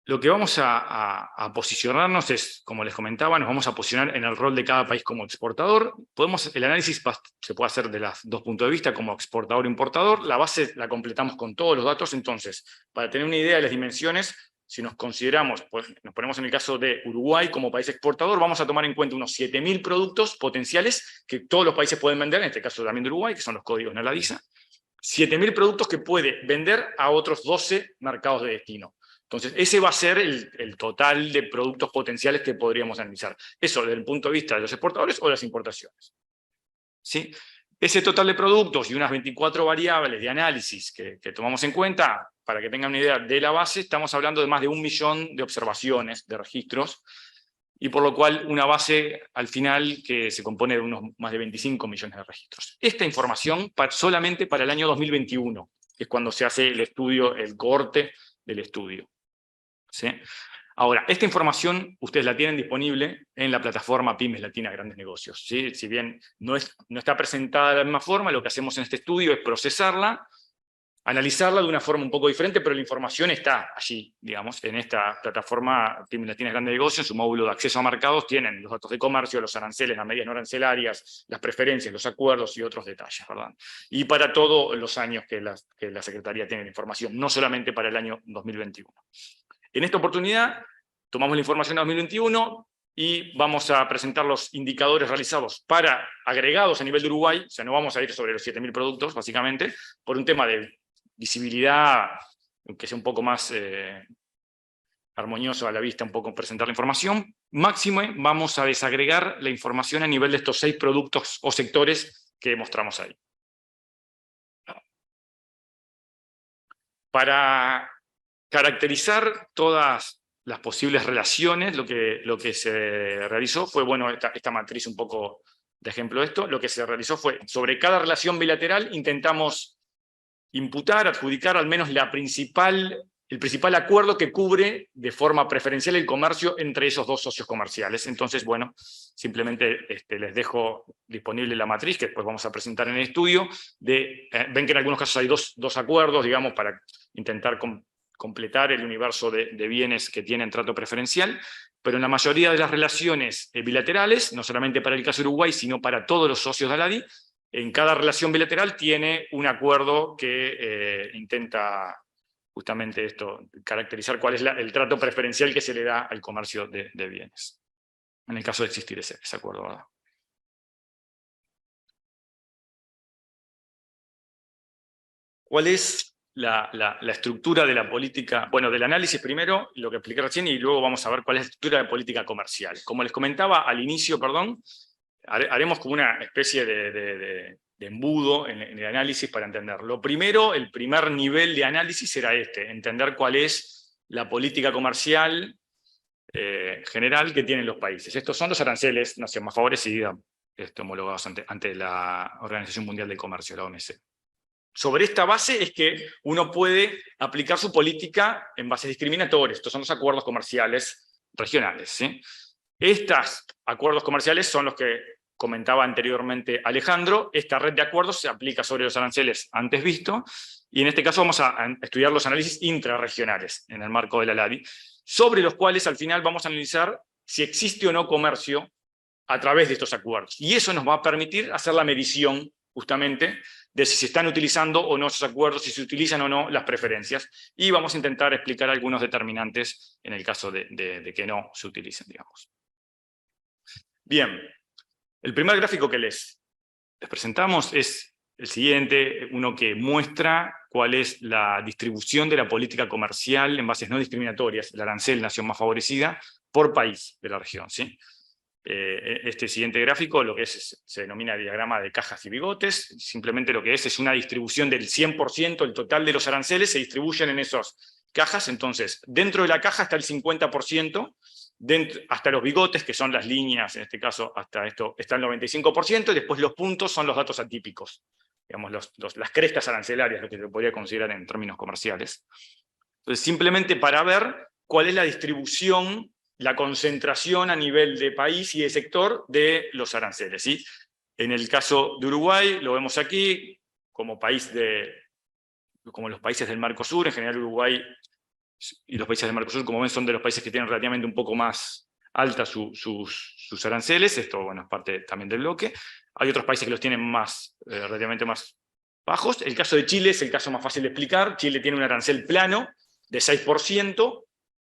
Lo que vamos a posicionarnos es, como les comentaba, nos vamos a posicionar en el rol de cada país como exportador. El análisis se puede hacer de los dos puntos de vista, como exportador e importador. La base la completamos con todos los datos. Entonces, para tener una idea de las dimensiones, si nos consideramos, pues, nos ponemos en el caso de Uruguay como país exportador, vamos a tomar en cuenta unos 7.000 productos potenciales que todos los países pueden vender, en este caso también de Uruguay, que son los códigos NALADISA. 7.000 productos que puede vender a otros 12 mercados de destino. Entonces, ese va a ser el total de productos potenciales que podríamos analizar. Eso desde el punto de vista de los exportadores o de las importaciones. ¿Sí? Ese total de productos y unas 24 variables de análisis que tomamos en cuenta, para que tengan una idea de la base, estamos hablando de más de 1 millón de observaciones, de registros, y por lo cual una base al final que se compone de unos más de 25 millones de registros. Esta información solamente para el año 2021, que es cuando se hace el estudio, el cohorte del estudio. ¿Sí? Ahora, esta información ustedes la tienen disponible en la plataforma Pymes Latina Grandes Negocios. ¿Sí? Si bien no está presentada de la misma forma, lo que hacemos en este estudio es procesarla, analizarla de una forma un poco diferente, pero la información está allí, digamos, en esta plataforma Pymes Latina Grandes Negocios. En su módulo de acceso a mercados tienen los datos de comercio, los aranceles, las medidas no arancelarias, las preferencias, los acuerdos y otros detalles, ¿verdad? Y para todos los años que la Secretaría tiene la información, no solamente para el año 2021. En esta oportunidad, tomamos la información de 2021 y vamos a presentar los indicadores realizados agregados a nivel de Uruguay. O sea, no vamos a ir sobre los 7.000 productos, básicamente, por un tema de visibilidad, que sea un poco más armonioso a la vista, un poco presentar la información. Máximo, vamos a desagregar la información a nivel de estos 6 productos o sectores que mostramos ahí. Para caracterizar todas las posibles relaciones, lo que se realizó fue, bueno, esta matriz un poco de ejemplo de esto. Lo que se realizó fue, sobre cada relación bilateral, intentamos imputar, adjudicar al menos el principal acuerdo que cubre de forma preferencial el comercio entre esos dos socios comerciales. Entonces, bueno, simplemente les dejo disponible la matriz, que después vamos a presentar en el estudio. Ven que en algunos casos hay dos acuerdos, digamos, para intentar completar el universo de bienes que tienen trato preferencial, pero en la mayoría de las relaciones bilaterales, no solamente para el caso de Uruguay, sino para todos los socios de ALADI, en cada relación bilateral tiene un acuerdo que intenta justamente caracterizar cuál es el trato preferencial que se le da al comercio de bienes, en el caso de existir ese acuerdo, ¿verdad? ¿Cuál es la estructura de la política? Bueno, del análisis primero, lo que expliqué recién, y luego vamos a ver cuál es la estructura de política comercial. Como les comentaba al inicio, haremos como una especie de embudo en el análisis para entender. Lo primero, el primer nivel de análisis será entender cuál es la política comercial general que tienen los países. Estos son los aranceles, nación más favorecida, homologados ante la Organización Mundial del Comercio, la OMC. Sobre esta base es que uno puede aplicar su política en bases discriminatorias. Estos son los acuerdos comerciales regionales, ¿sí? Estos acuerdos comerciales son los que comentaba anteriormente Alejandro, esta red de acuerdos se aplica sobre los aranceles antes visto, y en este caso vamos a estudiar los análisis intrarregionales en el marco de la LADI, sobre los cuales al final vamos a analizar si existe o no comercio a través de estos acuerdos. Y eso nos va a permitir hacer la medición, justamente, de si se están utilizando o no esos acuerdos, si se utilizan o no las preferencias, y vamos a intentar explicar algunos determinantes en el caso de que no se utilicen, digamos. Bien, el primer gráfico que les presentamos es el siguiente, uno que muestra cuál es la distribución de la política comercial en bases no discriminatorias, el arancel nación más favorecida, por país de la región, ¿sí? Este siguiente gráfico lo que se denomina diagrama de cajas y bigotes, simplemente lo que es una distribución del 100%, el total de los aranceles se distribuyen en esas cajas, entonces dentro de la caja está el 50%, hasta los bigotes, que son las líneas, en este caso hasta esto está el 95%, y después los puntos son los datos atípicos, digamos las crestas arancelarias, lo que se podría considerar en términos comerciales. Entonces simplemente para ver cuál es la distribución, la concentración a nivel de país y de sector de los aranceles, ¿sí? En el caso de Uruguay, lo vemos aquí, como los países del Mercosur, en general Uruguay y los países del Mercosur, como ven, son de los países que tienen relativamente un poco más altas sus aranceles, esto bueno, es parte también del bloque. Hay otros países que los tienen relativamente más bajos. El caso de Chile es el caso más fácil de explicar. Chile tiene un arancel plano de 6%,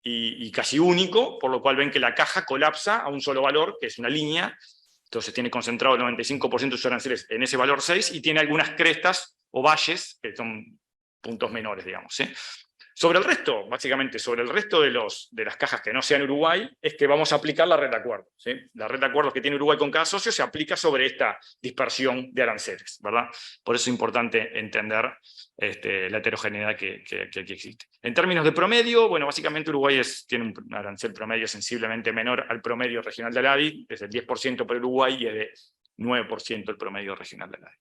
y casi único, por lo cual ven que la caja colapsa a un solo valor, que es una línea, entonces tiene concentrado el 95% de sus aranceles en ese valor 6, y tiene algunas crestas o valles, que son puntos menores, digamos, ¿sí? Sobre el resto, básicamente, sobre el resto de las cajas que no sean Uruguay, es que vamos a aplicar la red de acuerdos, ¿sí? La red de acuerdos que tiene Uruguay con cada socio se aplica sobre esta dispersión de aranceles, ¿verdad? Por eso es importante entender la heterogeneidad que aquí existe. En términos de promedio, bueno, básicamente Uruguay tiene un arancel promedio sensiblemente menor al promedio regional de la ADI, es del 10% para Uruguay y es de 9% el promedio regional de la ADI.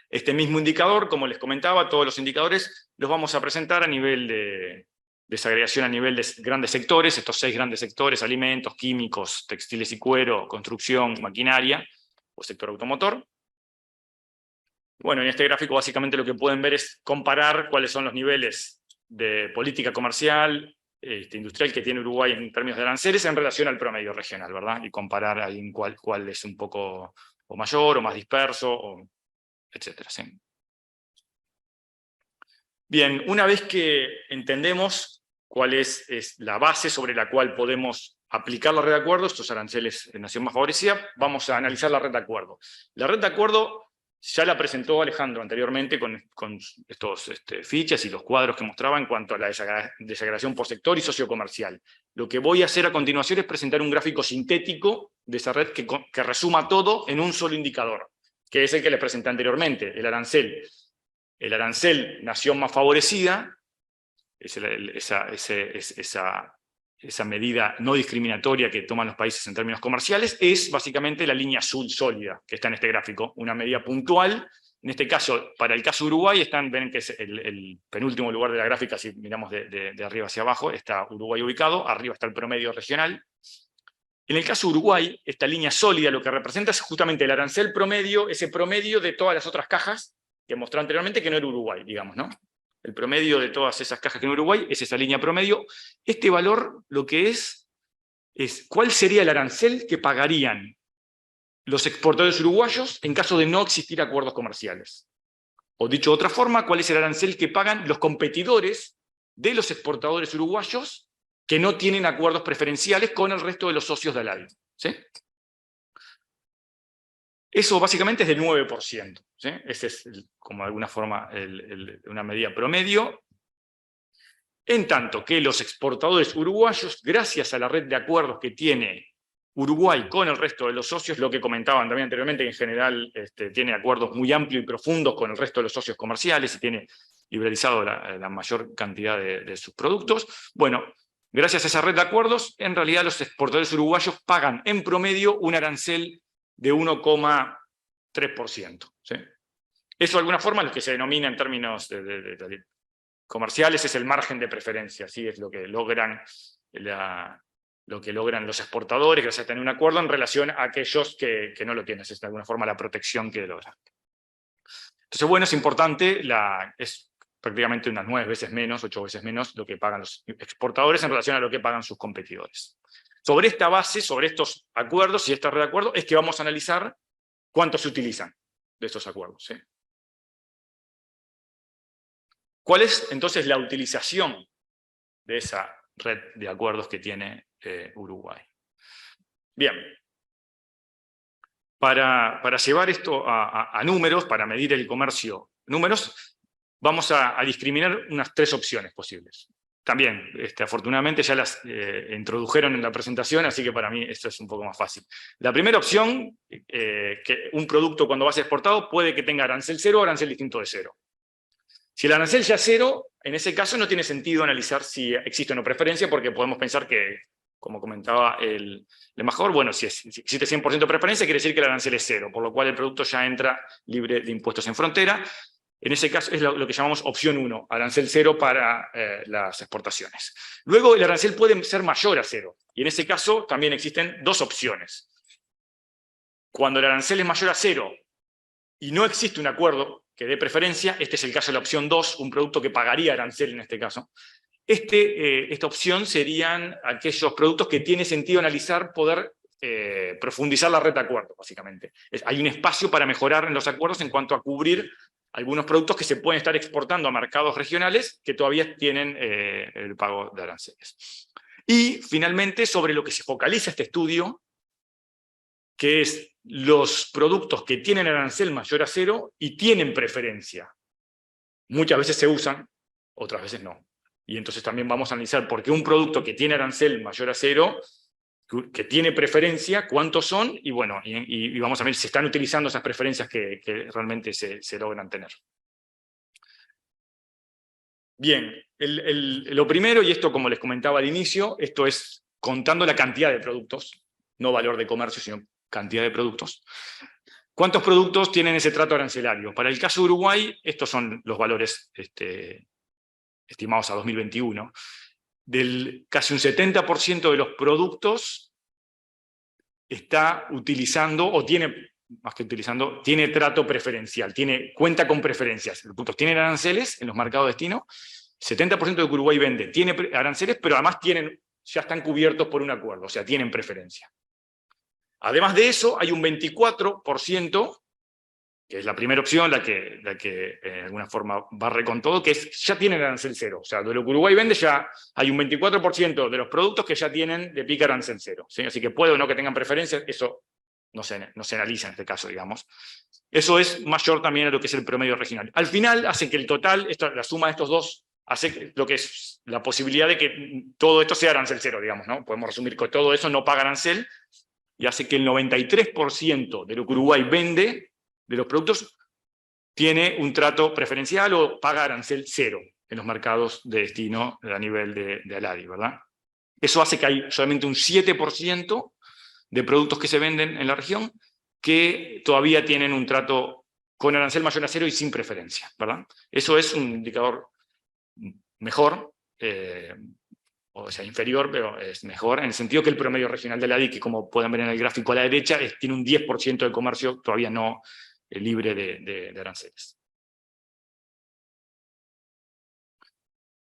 Este mismo indicador, como les comentaba, todos los indicadores los vamos a presentar a nivel de desagregación, a nivel de grandes sectores, estos 6 grandes sectores: alimentos, químicos, textiles y cuero, construcción, maquinaria o sector automotor. Bueno, en este gráfico básicamente lo que pueden ver es comparar cuáles son los niveles de política comercial, industrial que tiene Uruguay en términos de aranceles en relación al promedio regional, ¿verdad? Y comparar ahí en cuál es un poco o mayor o más disperso, etcétera, ¿sí? Bien, una vez que entendemos cuál es la base sobre la cual podemos aplicar la red de acuerdo, estos aranceles en nación más favorecida, vamos a analizar la red de acuerdo. La red de acuerdo ya la presentó Alejandro anteriormente con estos fichas y los cuadros que mostraba en cuanto a la desagregación por sector y sociocomercial. Lo que voy a hacer a continuación es presentar un gráfico sintético de esa red que resuma todo en un solo indicador, que es el que les presenté anteriormente, el arancel. El arancel nación más favorecida, esa medida no discriminatoria que toman los países en términos comerciales, es básicamente la línea azul sólida que está en este gráfico, una medida puntual. En este caso, para el caso de Uruguay, ven que es el penúltimo lugar de la gráfica, si miramos de arriba hacia abajo, está Uruguay ubicado, arriba está el promedio regional. En el caso de Uruguay, esta línea sólida lo que representa es justamente el arancel promedio, ese promedio de todas las otras cajas que mostré anteriormente, que no era Uruguay, digamos, ¿no? El promedio de todas esas cajas que en Uruguay es esa línea promedio. Este valor lo que es cuál sería el arancel que pagarían los exportadores uruguayos en caso de no existir acuerdos comerciales. O dicho de otra forma, cuál es el arancel que pagan los competidores de los exportadores uruguayos que no tienen acuerdos preferenciales con el resto de los socios de la ADI, ¿sí? Eso básicamente es del 9%, ¿sí? Ese es, como de alguna forma, una medida promedio. En tanto que los exportadores uruguayos, gracias a la red de acuerdos que tiene Uruguay con el resto de los socios, lo que comentaban también anteriormente, que en general tiene acuerdos muy amplios y profundos con el resto de los socios comerciales y tiene liberalizado la mayor cantidad de sus productos. Bueno, gracias a esa red de acuerdos, en realidad los exportadores uruguayos pagan en promedio un arancel de 1,3%. ¿Sí? Eso de alguna forma lo que se denomina en términos comerciales es el margen de preferencia, ¿sí? Es lo que logran lo que logran los exportadores gracias a tener un acuerdo en relación a aquellos que no lo tienen. Es de alguna forma la protección que logran. Entonces, bueno, es importante, es prácticamente unas 9 veces menos, 8 veces menos lo que pagan los exportadores en relación a lo que pagan sus competidores. Sobre esta base, sobre estos acuerdos y esta red de acuerdos, es que vamos a analizar cuánto se utilizan de estos acuerdos, ¿sí? ¿Cuál es entonces la utilización de esa red de acuerdos que tiene Uruguay? Bien, para llevar esto a números, para medir el comercio números, vamos a discriminar unas 3 opciones posibles. También, afortunadamente, ya las introdujeron en la presentación, así que para mí esto es un poco más fácil. La primera opción, que un producto cuando va a ser exportado puede que tenga arancel 0 o arancel distinto de 0. Si el arancel ya es 0, en ese caso no tiene sentido analizar si existe o no preferencia, porque podemos pensar que, como comentaba el embajador, bueno, si existe 100% de preferencia, quiere decir que el arancel es 0, por lo cual el producto ya entra libre de impuestos en frontera. En ese caso es lo que llamamos opción 1, arancel 0 para las exportaciones. Luego el arancel puede ser mayor a 0, y en ese caso también existen 2 opciones. Cuando el arancel es mayor a 0 y no existe un acuerdo que dé preferencia, este es el caso de la opción 2, un producto que pagaría arancel en este caso. Esta opción serían aquellos productos que tiene sentido analizar, poder profundizar la red de acuerdos, básicamente. Hay un espacio para mejorar en los acuerdos en cuanto a cubrir algunos productos que se pueden estar exportando a mercados regionales que todavía tienen el pago de aranceles. Y, finalmente, sobre lo que se focaliza este estudio, que es los productos que tienen arancel mayor a 0 y tienen preferencia. Muchas veces se usan, otras veces no. Y entonces también vamos a analizar por qué un producto que tiene arancel mayor a 0, que tiene preferencia, cuántos son, y bueno, y vamos a ver si se están utilizando esas preferencias que realmente se logran tener. Bien, lo primero, y esto como les comentaba al inicio, esto es contando la cantidad de productos, no valor de comercio, sino cantidad de productos. ¿Cuántos productos tienen ese trato arancelario? Para el caso de Uruguay, estos son los valores estimados a 2021. Casi un 70% de los productos está utilizando, o tiene, más que utilizando, tiene trato preferencial, cuenta con preferencias. Los productos tienen aranceles en los mercados de destino, 70% de que Uruguay vende tiene aranceles, pero además ya están cubiertos por un acuerdo, o sea, tienen preferencia. Además de eso, hay un 24%, que es la primera opción, la que de alguna forma barre con todo, que ya tienen arancel 0. O sea, de lo que Uruguay vende ya hay un 24% de los productos que ya tienen de pica arancel 0. ¿Sí? Así que puede o no que tengan preferencias, eso no se analiza en este caso, digamos. Eso es mayor también a lo que es el promedio regional. Al final hace que el total, la suma de estos dos, hace lo que es la posibilidad de que todo esto sea arancel 0, digamos, ¿no? Podemos resumir que todo eso no paga arancel, y hace que el 93% de lo que Uruguay vende, de los productos, tiene un trato preferencial o paga arancel 0 en los mercados de destino a nivel de ALADI, ¿verdad? Eso hace que hay solamente un 7% de productos que se venden en la región que todavía tienen un trato con arancel mayor a 0 y sin preferencia, ¿verdad? Eso es un indicador mejor, o sea, inferior, pero es mejor, en el sentido que el promedio regional de la ALADI, que como pueden ver en el gráfico a la derecha, tiene un 10% de comercio todavía no libre de aranceles.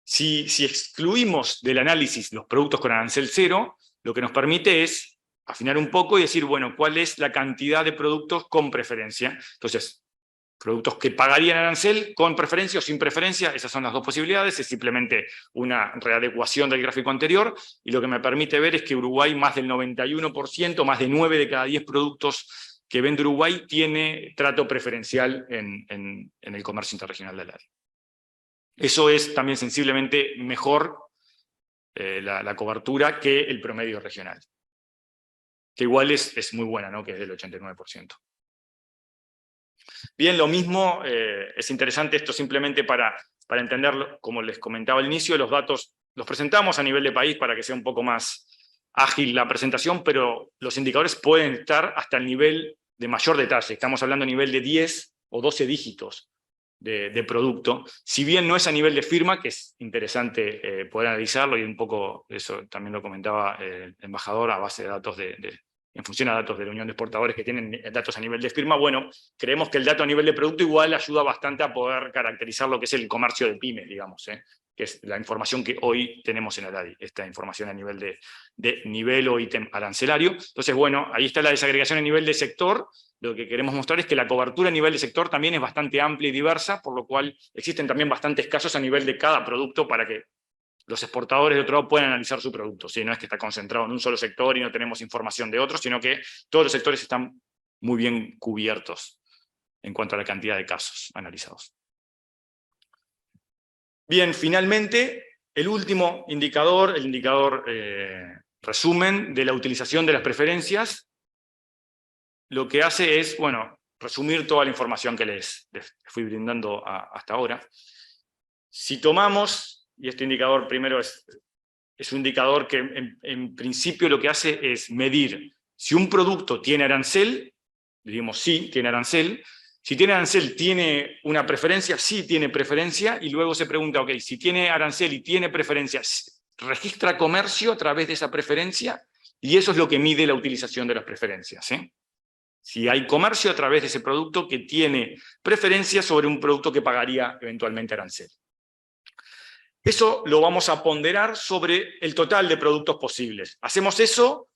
Si excluimos del análisis los productos con arancel 0, lo que nos permite es afinar un poco y decir, bueno, ¿cuál es la cantidad de productos con preferencia? Entonces, productos que pagarían arancel con preferencia o sin preferencia, esas son las dos posibilidades, es simplemente una readecuación del gráfico anterior, y lo que me permite ver es que Uruguay, más del 91%, más de 9 de cada 10 productos que vende Uruguay, tiene trato preferencial en el comercio interregional de ALADI. Eso es también sensiblemente mejor la cobertura que el promedio regional, que igual es muy buena, ¿no? Que es del 89%. Bien, lo mismo, es interesante esto simplemente para entenderlo, como les comentaba al inicio, los datos los presentamos a nivel de país para que sea un poco más ágil la presentación, pero los indicadores pueden estar hasta el nivel de mayor detalle. Estamos hablando a nivel de 10 o 12 dígitos de producto. Si bien no es a nivel de firma, que es interesante poder analizarlo, y un poco eso también lo comentaba el embajador, a base de datos en función a datos de la Unión de Exportadores que tienen datos a nivel de firma, bueno, creemos que el dato a nivel de producto igual ayuda bastante a poder caracterizar lo que es el comercio de pymes, digamos, que es la información que hoy tenemos en ALADI, esta información a nivel de nivel o ítem arancelario. Entonces, bueno, ahí está la desagregación a nivel de sector. Lo que queremos mostrar es que la cobertura a nivel de sector también es bastante amplia y diversa, por lo cual existen también bastantes casos a nivel de cada producto para que los exportadores de otro lado puedan analizar su producto. ¿Sí? No es que está concentrado en un solo sector y no tenemos información de otros, sino que todos los sectores están muy bien cubiertos en cuanto a la cantidad de casos analizados. Bien, finalmente, el último indicador, el indicador resumen de la utilización de las preferencias, lo que hace es, bueno, resumir toda la información que les fui brindando hasta ahora. Si tomamos, y este indicador primero es un indicador que en principio lo que hace es medir si un producto tiene arancel, digamos sí, tiene arancel. Si tiene arancel, ¿tiene una preferencia? Sí, tiene preferencia, y luego se pregunta, ok, si tiene arancel y tiene preferencia, ¿registra comercio a través de esa preferencia? Y eso es lo que mide la utilización de las preferencias, ¿sí? Si hay comercio a través de ese producto que tiene preferencia sobre un producto que pagaría eventualmente arancel. Eso lo vamos a ponderar sobre el total de productos posibles. Hacemos eso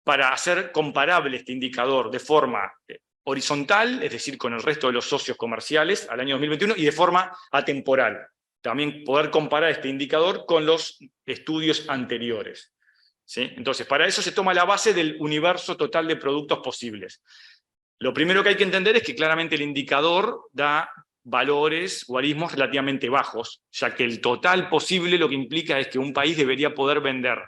para hacer comparable este indicador de forma horizontal, es decir, con el resto de los socios comerciales al año 2021, y de forma atemporal. También poder comparar este indicador con los estudios anteriores. ¿Sí? Entonces, para eso se toma la base del universo total de productos posibles. Lo primero que hay que entender es que claramente el indicador da valores, guarismos relativamente bajos, ya que el total posible lo que implica es que un país debería poder vender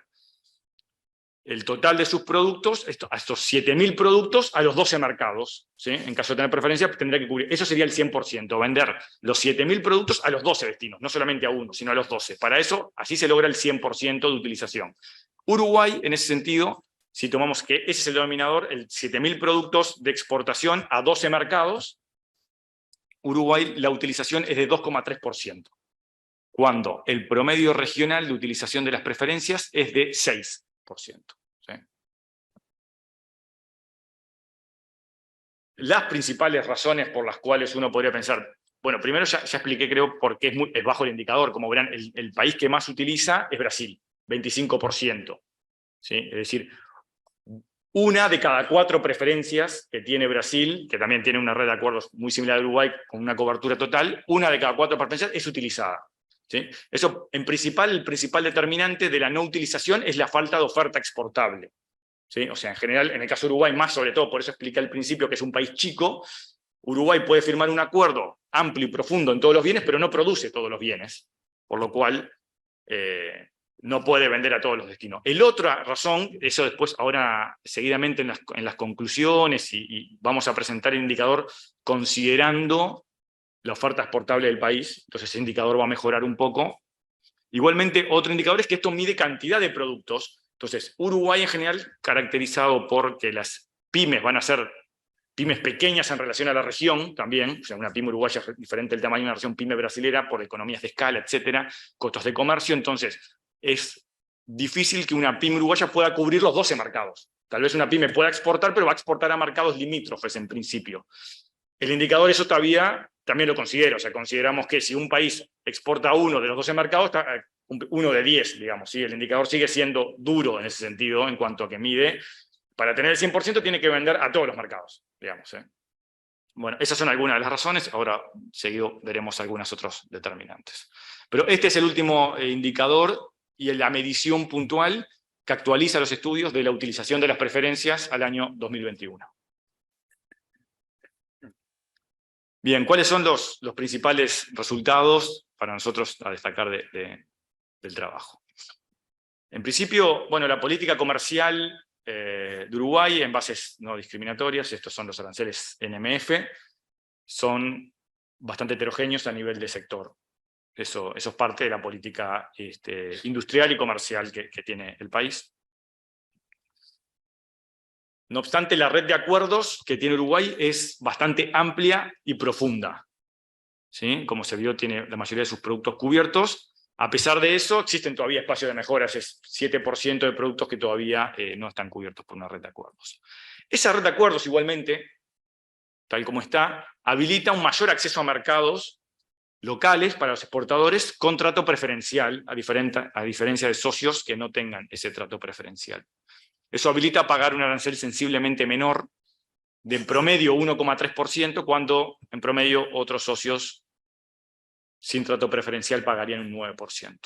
el total de sus productos, a estos 7.000 productos, a los 12 mercados. ¿Sí? En caso de tener preferencia, tendría que cubrir. Eso sería el 100%, vender los 7.000 productos a los 12 destinos, no solamente a uno, sino a los 12. Para eso, así se logra el 100% de utilización. Uruguay, en ese sentido, si tomamos que ese es el denominador, el 7.000 productos de exportación a 12 mercados, Uruguay la utilización es de 2,3%, cuando el promedio regional de utilización de las preferencias es de 6%. ¿Sí? Las principales razones por las cuales uno podría pensar, bueno, primero ya expliqué, creo, por qué es bajo el indicador. Como verán, el país que más utiliza es Brasil, 25%. ¿Sí? Es decir, una de cada 4 preferencias que tiene Brasil, que también tiene una red de acuerdos muy similar a Uruguay, con una cobertura total, una de cada 4 preferencias es utilizada. ¿Sí? Eso, el principal determinante de la no utilización es la falta de oferta exportable. ¿Sí? O sea, en general, en el caso de Uruguay, más sobre todo, por eso expliqué al principio que es un país chico, Uruguay puede firmar un acuerdo amplio y profundo en todos los bienes, pero no produce todos los bienes, por lo cual no puede vender a todos los destinos. La otra razón, eso después, ahora seguidamente en las conclusiones, y vamos a presentar el indicador considerando la oferta exportable del país, entonces ese indicador va a mejorar un poco. Igualmente, otro indicador es que esto mide cantidad de productos. Entonces, Uruguay en general, caracterizado por que las pymes van a ser pymes pequeñas en relación a la región también, o sea, una pyme uruguaya es diferente del tamaño de una región pyme brasilera por economías de escala, etcétera, costos de comercio, entonces es difícil que una pyme uruguaya pueda cubrir los 12 mercados. Tal vez una pyme pueda exportar, pero va a exportar a mercados limítrofes en principio. El indicador eso todavía también lo considero, o sea, consideramos que si un país exporta uno de los 12 mercados, uno de 10, digamos, ¿sí? El indicador sigue siendo duro en ese sentido, en cuanto a que mide. Para tener el 100% tiene que vender a todos los mercados, digamos. Bueno, esas son algunas de las razones, ahora seguido veremos algunas otros determinantes. Pero este es el último indicador y la medición puntual que actualiza los estudios de la utilización de las preferencias al año 2021. Bien, ¿cuáles son los principales resultados para nosotros a destacar del trabajo? En principio, bueno, la política comercial de Uruguay en bases no discriminatorias, estos son los aranceles NMF, son bastante heterogéneos a nivel de sector. Eso es parte de la política industrial y comercial que tiene el país. No obstante, la red de acuerdos que tiene Uruguay es bastante amplia y profunda. ¿sí? Como se vio, tiene la mayoría de sus productos cubiertos. A pesar de eso, existen todavía espacios de mejoras, es 7% de productos que todavía no están cubiertos por una red de acuerdos. Esa red de acuerdos, igualmente, tal como está, habilita un mayor acceso a mercados locales para los exportadores con trato preferencial, a diferencia de socios que no tengan ese trato preferencial. Eso habilita a pagar un arancel sensiblemente menor, de en promedio 1,3%, cuando en promedio otros socios sin trato preferencial pagarían un 9%.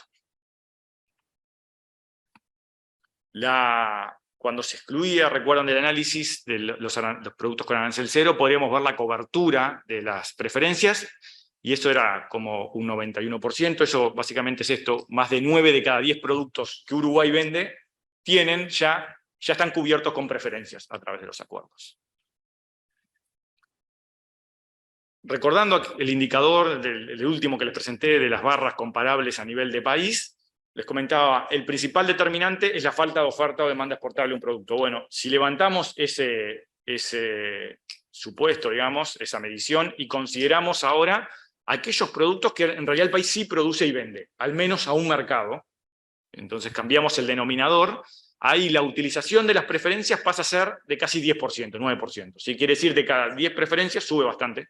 Cuando se excluía, recuerdan del análisis de los productos con arancel cero, podríamos ver la cobertura de las preferencias, y eso era como un 91%, eso básicamente es esto, más de 9 de cada 10 productos que Uruguay vende ya están cubiertos con preferencias a través de los acuerdos. Recordando el indicador el último que les presenté de las barras comparables a nivel de país, les comentaba, el principal determinante es la falta de oferta o demanda exportable de un producto. Bueno, si levantamos ese supuesto, digamos, esa medición, y consideramos ahora aquellos productos que en realidad el país sí produce y vende, al menos a un mercado, entonces cambiamos el denominador, ahí la utilización de las preferencias pasa a ser de casi 10%, 9%. ¿Sí? Quiere decir, de cada 10 preferencias, sube bastante,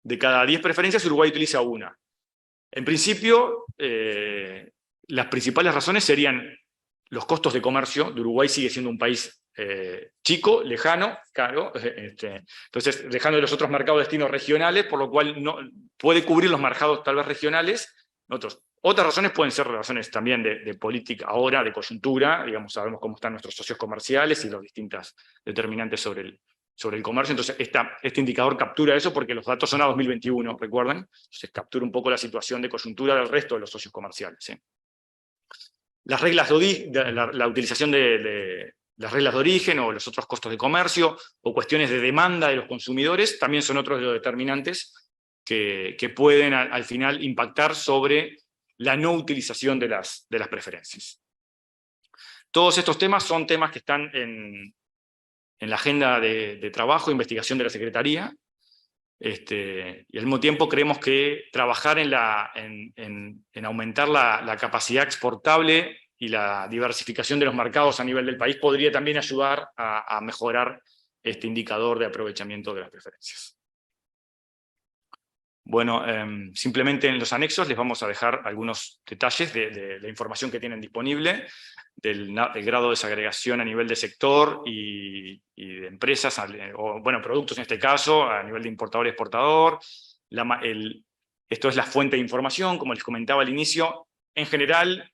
de cada 10 preferencias Uruguay utiliza una. En principio, las principales razones serían los costos de comercio. De Uruguay sigue siendo un país chico, lejano, caro, entonces lejano de los otros mercados destinos regionales, por lo cual no puede cubrir los mercados tal vez regionales. Otras razones pueden ser razones también de política ahora, de coyuntura, digamos, sabemos cómo están nuestros socios comerciales y los distintos determinantes sobre el comercio, entonces este indicador captura eso porque los datos son a 2021, ¿recuerdan? Entonces captura un poco la situación de coyuntura del resto de los socios comerciales. ¿Sí? Las reglas la utilización de las reglas de origen o los otros costos de comercio o cuestiones de demanda de los consumidores también son otros de los determinantes que pueden al final impactar sobre la no utilización de las preferencias. Todos estos temas son temas que están en la agenda de trabajo e investigación de la Secretaría, y al mismo tiempo creemos que trabajar en aumentar la capacidad exportable y la diversificación de los mercados a nivel del país podría también ayudar a mejorar este indicador de aprovechamiento de las preferencias. Bueno, simplemente en los anexos les vamos a dejar algunos detalles de la información que tienen disponible, del grado de desagregación a nivel de sector y de empresas, o bueno, productos en este caso, a nivel de importador y exportador. Esto es la fuente de información, como les comentaba al inicio. En general,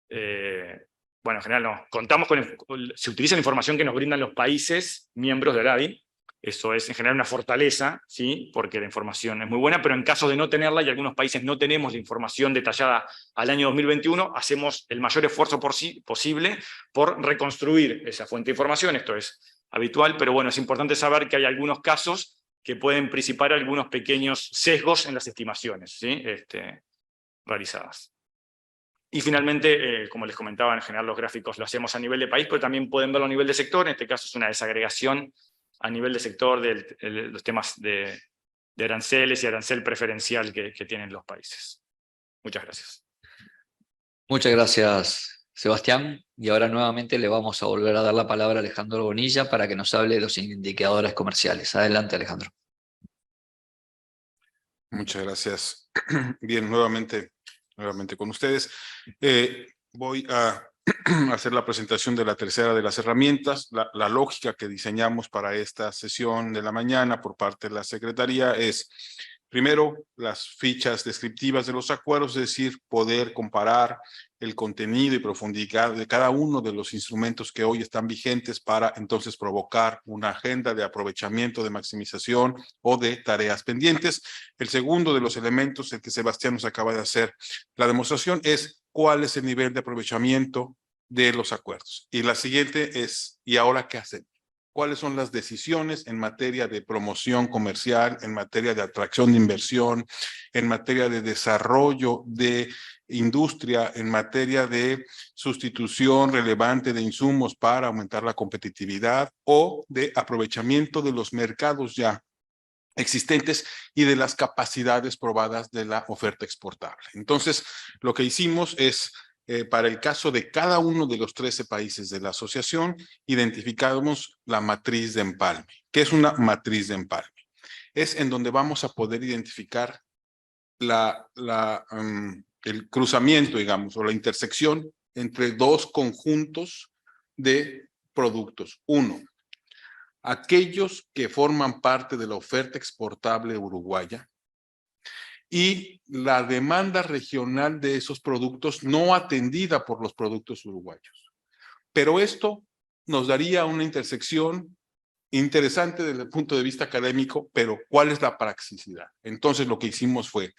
bueno, en general no, contamos se utiliza la información que nos brindan los países miembros de ARADI. Eso es en general una fortaleza, ¿sí? Porque la información es muy buena, pero en caso de no tenerla, y algunos países no tenemos la información detallada al año 2021, hacemos el mayor esfuerzo posible por reconstruir esa fuente de información. Esto es habitual, pero bueno, es importante saber que hay algunos casos que pueden principar algunos pequeños sesgos en las estimaciones, ¿sí? Realizadas. Y finalmente, como les comentaba, en general los gráficos lo hacemos a nivel de país, pero también pueden verlo a nivel de sector. En este caso es una desagregación a nivel de sector de los temas de aranceles y arancel preferencial que tienen los países. Muchas gracias. Muchas gracias, Sebastián. Y ahora nuevamente le vamos a volver a dar la palabra a Alejandro Bonilla para que nos hable de los indicadores comerciales. Adelante, Alejandro. Muchas gracias. Bien, nuevamente con ustedes. Voy a hacer la presentación de la tercera de las herramientas. La lógica que diseñamos para esta sesión de la mañana por parte de la Secretaría es, primero, las fichas descriptivas de los acuerdos, es decir, poder comparar el contenido y profundidad de cada uno de los instrumentos que hoy están vigentes para entonces provocar una agenda de aprovechamiento, de maximización o de tareas pendientes. El segundo de los elementos, el que Sebastián nos acaba de hacer la demostración, es cuál es el nivel de aprovechamiento de los acuerdos. Y la siguiente es, ¿y ahora qué hacemos? ¿Cuáles son las decisiones en materia de promoción comercial, en materia de atracción de inversión, en materia de desarrollo de industria, en materia de sustitución relevante de insumos para aumentar la competitividad o de aprovechamiento de los mercados ya existentes y de las capacidades probadas de la oferta exportable. Entonces, lo que hicimos es, para el caso de cada uno de los 13 países de la asociación, identificamos la matriz de empalme. ¿Qué es una matriz de empalme? Es en donde vamos a poder identificar el cruzamiento, digamos, o la intersección entre dos conjuntos de productos. Uno, aquellos que forman parte de la oferta exportable uruguaya y la demanda regional de esos productos no atendida por los productos uruguayos. Pero esto nos daría una intersección interesante desde el punto de vista académico, pero ¿cuál es la practicidad? Entonces lo que hicimos fue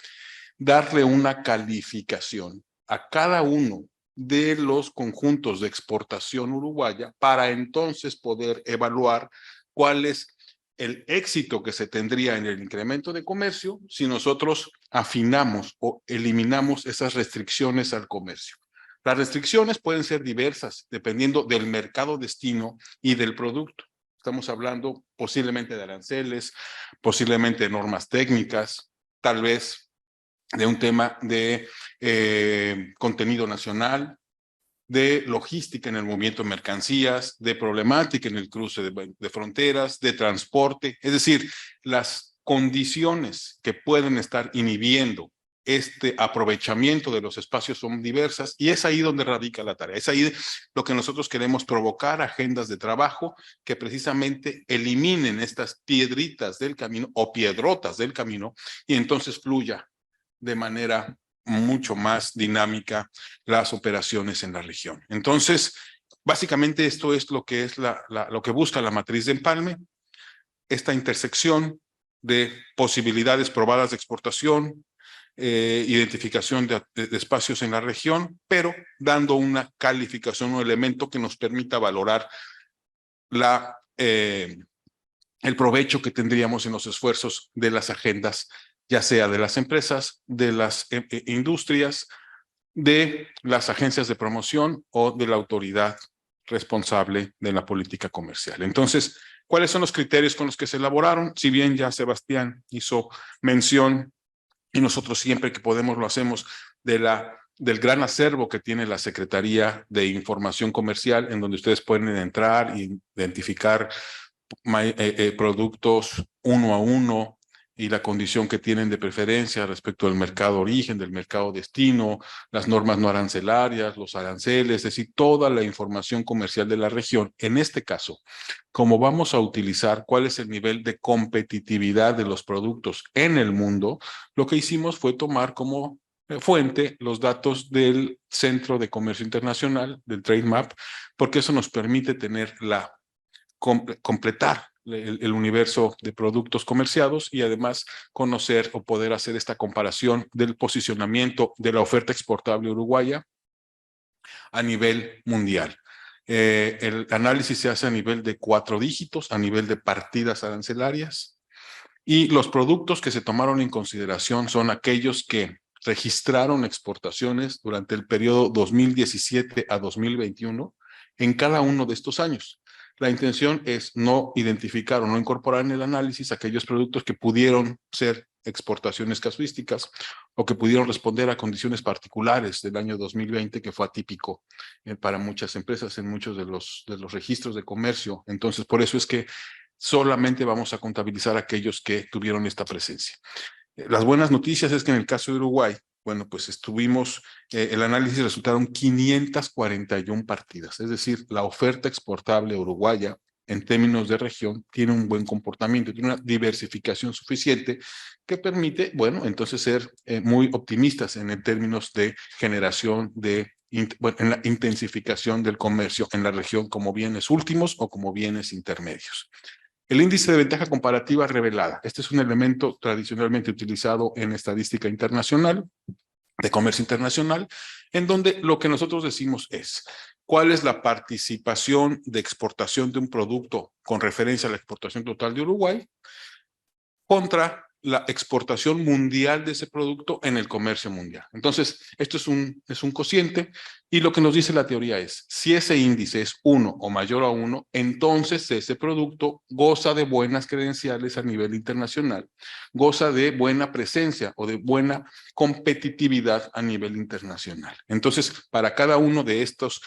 darle una calificación a cada uno de los conjuntos de exportación uruguaya para entonces poder evaluar cuál es el éxito que se tendría en el incremento de comercio si nosotros afinamos o eliminamos esas restricciones al comercio. Las restricciones pueden ser diversas dependiendo del mercado destino y del producto. Estamos hablando posiblemente de aranceles, posiblemente de normas técnicas, tal vez de un tema de contenido nacional, de logística en el movimiento de mercancías, de problemática en el cruce de fronteras, de transporte. Es decir, las condiciones que pueden estar inhibiendo este aprovechamiento de los espacios son diversas y es ahí donde radica la tarea. Es ahí lo que nosotros queremos provocar, agendas de trabajo que precisamente eliminen estas piedritas del camino o piedrotas del camino y entonces fluya de manera mucho más dinámica las operaciones en la región. Entonces, básicamente esto es lo que lo que busca la matriz de empalme, esta intersección de posibilidades probadas de exportación, identificación de espacios en la región, pero dando una calificación o elemento que nos permita valorar el provecho que tendríamos en los esfuerzos de las agendas, ya sea de las empresas, de las industrias, de las agencias de promoción o de la autoridad responsable de la política comercial. Entonces, ¿cuáles son los criterios con los que se elaboraron? Si bien ya Sebastián hizo mención, y nosotros siempre que podemos lo hacemos, del gran acervo que tiene la Secretaría de Información Comercial, en donde ustedes pueden entrar e identificar productos uno a uno y la condición que tienen de preferencia respecto al mercado origen, del mercado destino, las normas no arancelarias, los aranceles, es decir, toda la información comercial de la región. En este caso, como vamos a utilizar cuál es el nivel de competitividad de los productos en el mundo, lo que hicimos fue tomar como fuente los datos del Centro de Comercio Internacional, del Trade Map, porque eso nos permite tener completar el universo de productos comerciados y además conocer o poder hacer esta comparación del posicionamiento de la oferta exportable uruguaya a nivel mundial. El análisis se hace a nivel de 4 dígitos, a nivel de partidas arancelarias, y los productos que se tomaron en consideración son aquellos que registraron exportaciones durante el periodo 2017 a 2021 en cada uno de estos años. La intención es no identificar o no incorporar en el análisis aquellos productos que pudieron ser exportaciones casuísticas o que pudieron responder a condiciones particulares del año 2020, que fue atípico para muchas empresas en muchos de los registros de comercio. Entonces, por eso es que solamente vamos a contabilizar aquellos que tuvieron esta presencia. Las buenas noticias es que en el caso de Uruguay, bueno, pues el análisis resultaron 541 partidas, es decir, la oferta exportable uruguaya en términos de región tiene un buen comportamiento, tiene una diversificación suficiente que permite, bueno, entonces ser muy optimistas en términos de generación en la intensificación del comercio en la región como bienes últimos o como bienes intermedios. El índice de ventaja comparativa revelada. Este es un elemento tradicionalmente utilizado en estadística internacional, de comercio internacional, en donde lo que nosotros decimos es cuál es la participación de exportación de un producto con referencia a la exportación total de Uruguay contra la exportación mundial de ese producto en el comercio mundial. Entonces, esto es un cociente, y lo que nos dice la teoría es, si ese índice es 1 o mayor a 1, entonces ese producto goza de buenas credenciales a nivel internacional, goza de buena presencia o de buena competitividad a nivel internacional. Entonces, para cada uno de estos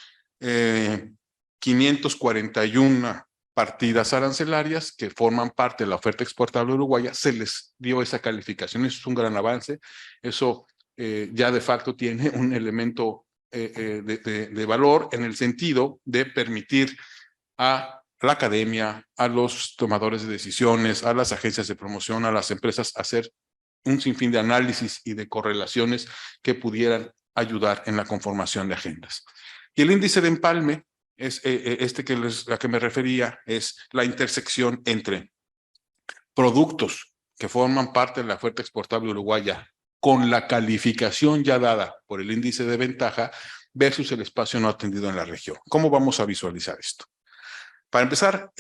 541 partidas arancelarias que forman parte de la oferta exportable uruguaya, se les dio esa calificación. Eso es un gran avance. Eso ya de facto tiene un elemento de valor en el sentido de permitir a la academia, a los tomadores de decisiones, a las agencias de promoción, a las empresas hacer un sinfín de análisis y de correlaciones que pudieran ayudar en la conformación de agendas. Y el índice de empalme es a que me refería, es la intersección entre productos que forman parte de la oferta exportable uruguaya con la calificación ya dada por el índice de ventaja versus el espacio no atendido en la región. ¿Cómo vamos a visualizar esto? Para empezar,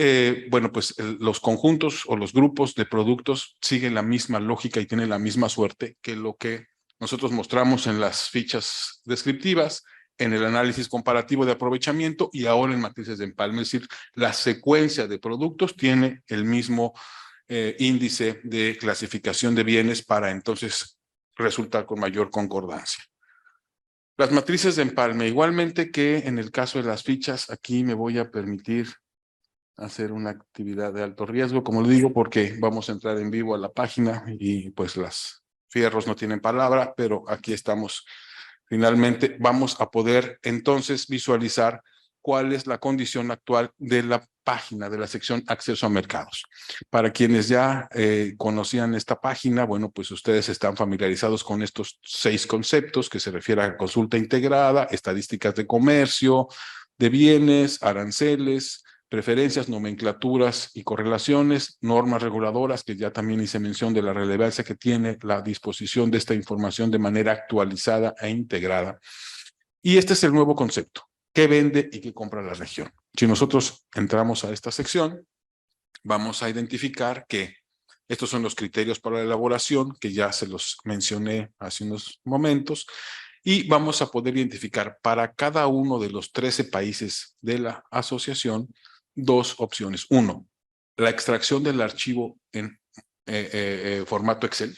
bueno, pues los conjuntos o los grupos de productos siguen la misma lógica y tienen la misma suerte que lo que nosotros mostramos en las fichas descriptivas, en el análisis comparativo de aprovechamiento y ahora en matrices de empalme. Es decir, la secuencia de productos tiene el mismo índice de clasificación de bienes para entonces resultar con mayor concordancia. Las matrices de empalme, igualmente que en el caso de las fichas, aquí me voy a permitir hacer una actividad de alto riesgo, como lo digo, porque vamos a entrar en vivo a la página y pues las fierros no tienen palabra, pero aquí estamos. Finalmente vamos a poder entonces visualizar cuál es la condición actual de la página, de la sección Acceso a Mercados. Para quienes ya conocían esta página, bueno, pues ustedes están familiarizados con estos 6 conceptos que se refieren a consulta integrada, estadísticas de comercio, de bienes, aranceles, preferencias, nomenclaturas y correlaciones, normas reguladoras, que ya también hice mención de la relevancia que tiene la disposición de esta información de manera actualizada e integrada. Y este es el nuevo concepto: ¿qué vende y qué compra la región? Si nosotros entramos a esta sección, vamos a identificar que estos son los criterios para la elaboración, que ya se los mencioné hace unos momentos, y vamos a poder identificar para cada uno de los 13 países de la asociación 2 opciones. 1, la extracción del archivo en formato Excel.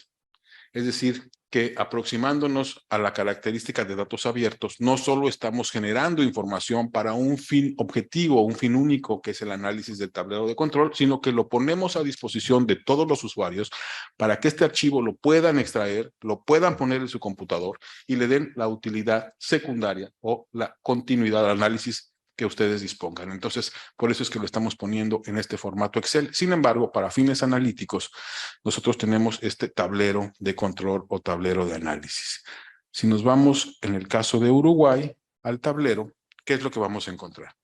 Es decir, que aproximándonos a la característica de datos abiertos, no solo estamos generando información para un fin objetivo, un fin único, que es el análisis del tablero de control, sino que lo ponemos a disposición de todos los usuarios para que este archivo lo puedan extraer, lo puedan poner en su computador y le den la utilidad secundaria o la continuidad de análisis que ustedes dispongan. Entonces, por eso es que lo estamos poniendo en este formato Excel. Sin embargo, para fines analíticos, nosotros tenemos este tablero de control o tablero de análisis. Si nos vamos, en el caso de Uruguay, al tablero, ¿qué es lo que vamos a encontrar?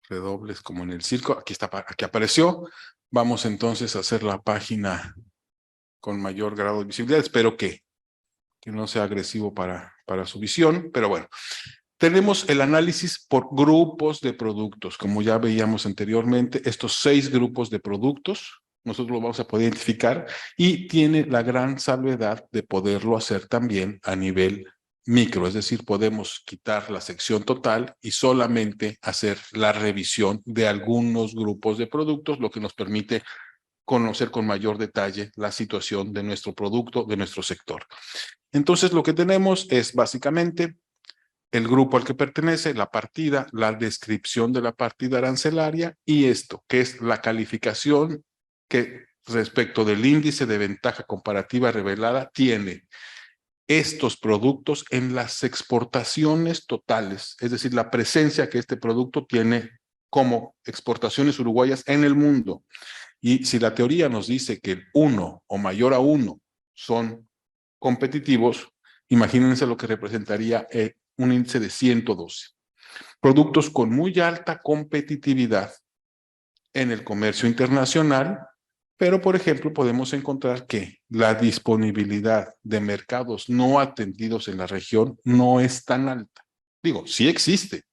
Redobles como en el circo. Aquí está, aquí apareció. Vamos entonces a hacer la página con mayor grado de visibilidad. Espero que no sea agresivo para su visión, pero bueno. Tenemos el análisis por grupos de productos, como ya veíamos anteriormente, estos 6 grupos de productos, nosotros lo vamos a poder identificar y tiene la gran salvedad de poderlo hacer también a nivel micro, es decir, podemos quitar la sección total y solamente hacer la revisión de algunos grupos de productos, lo que nos permite conocer con mayor detalle la situación de nuestro producto, de nuestro sector. Entonces, lo que tenemos es básicamente el grupo al que pertenece, la partida, la descripción de la partida arancelaria y esto, que es la calificación que respecto del índice de ventaja comparativa revelada tiene estos productos en las exportaciones totales, es decir, la presencia que este producto tiene como exportaciones uruguayas en el mundo. Y si la teoría nos dice que el 1 o mayor a 1 son competitivos, imagínense lo que representaría un índice de 112. Productos con muy alta competitividad en el comercio internacional, pero por ejemplo podemos encontrar que la disponibilidad de mercados no atendidos en la región no es tan alta. Digo, sí existe,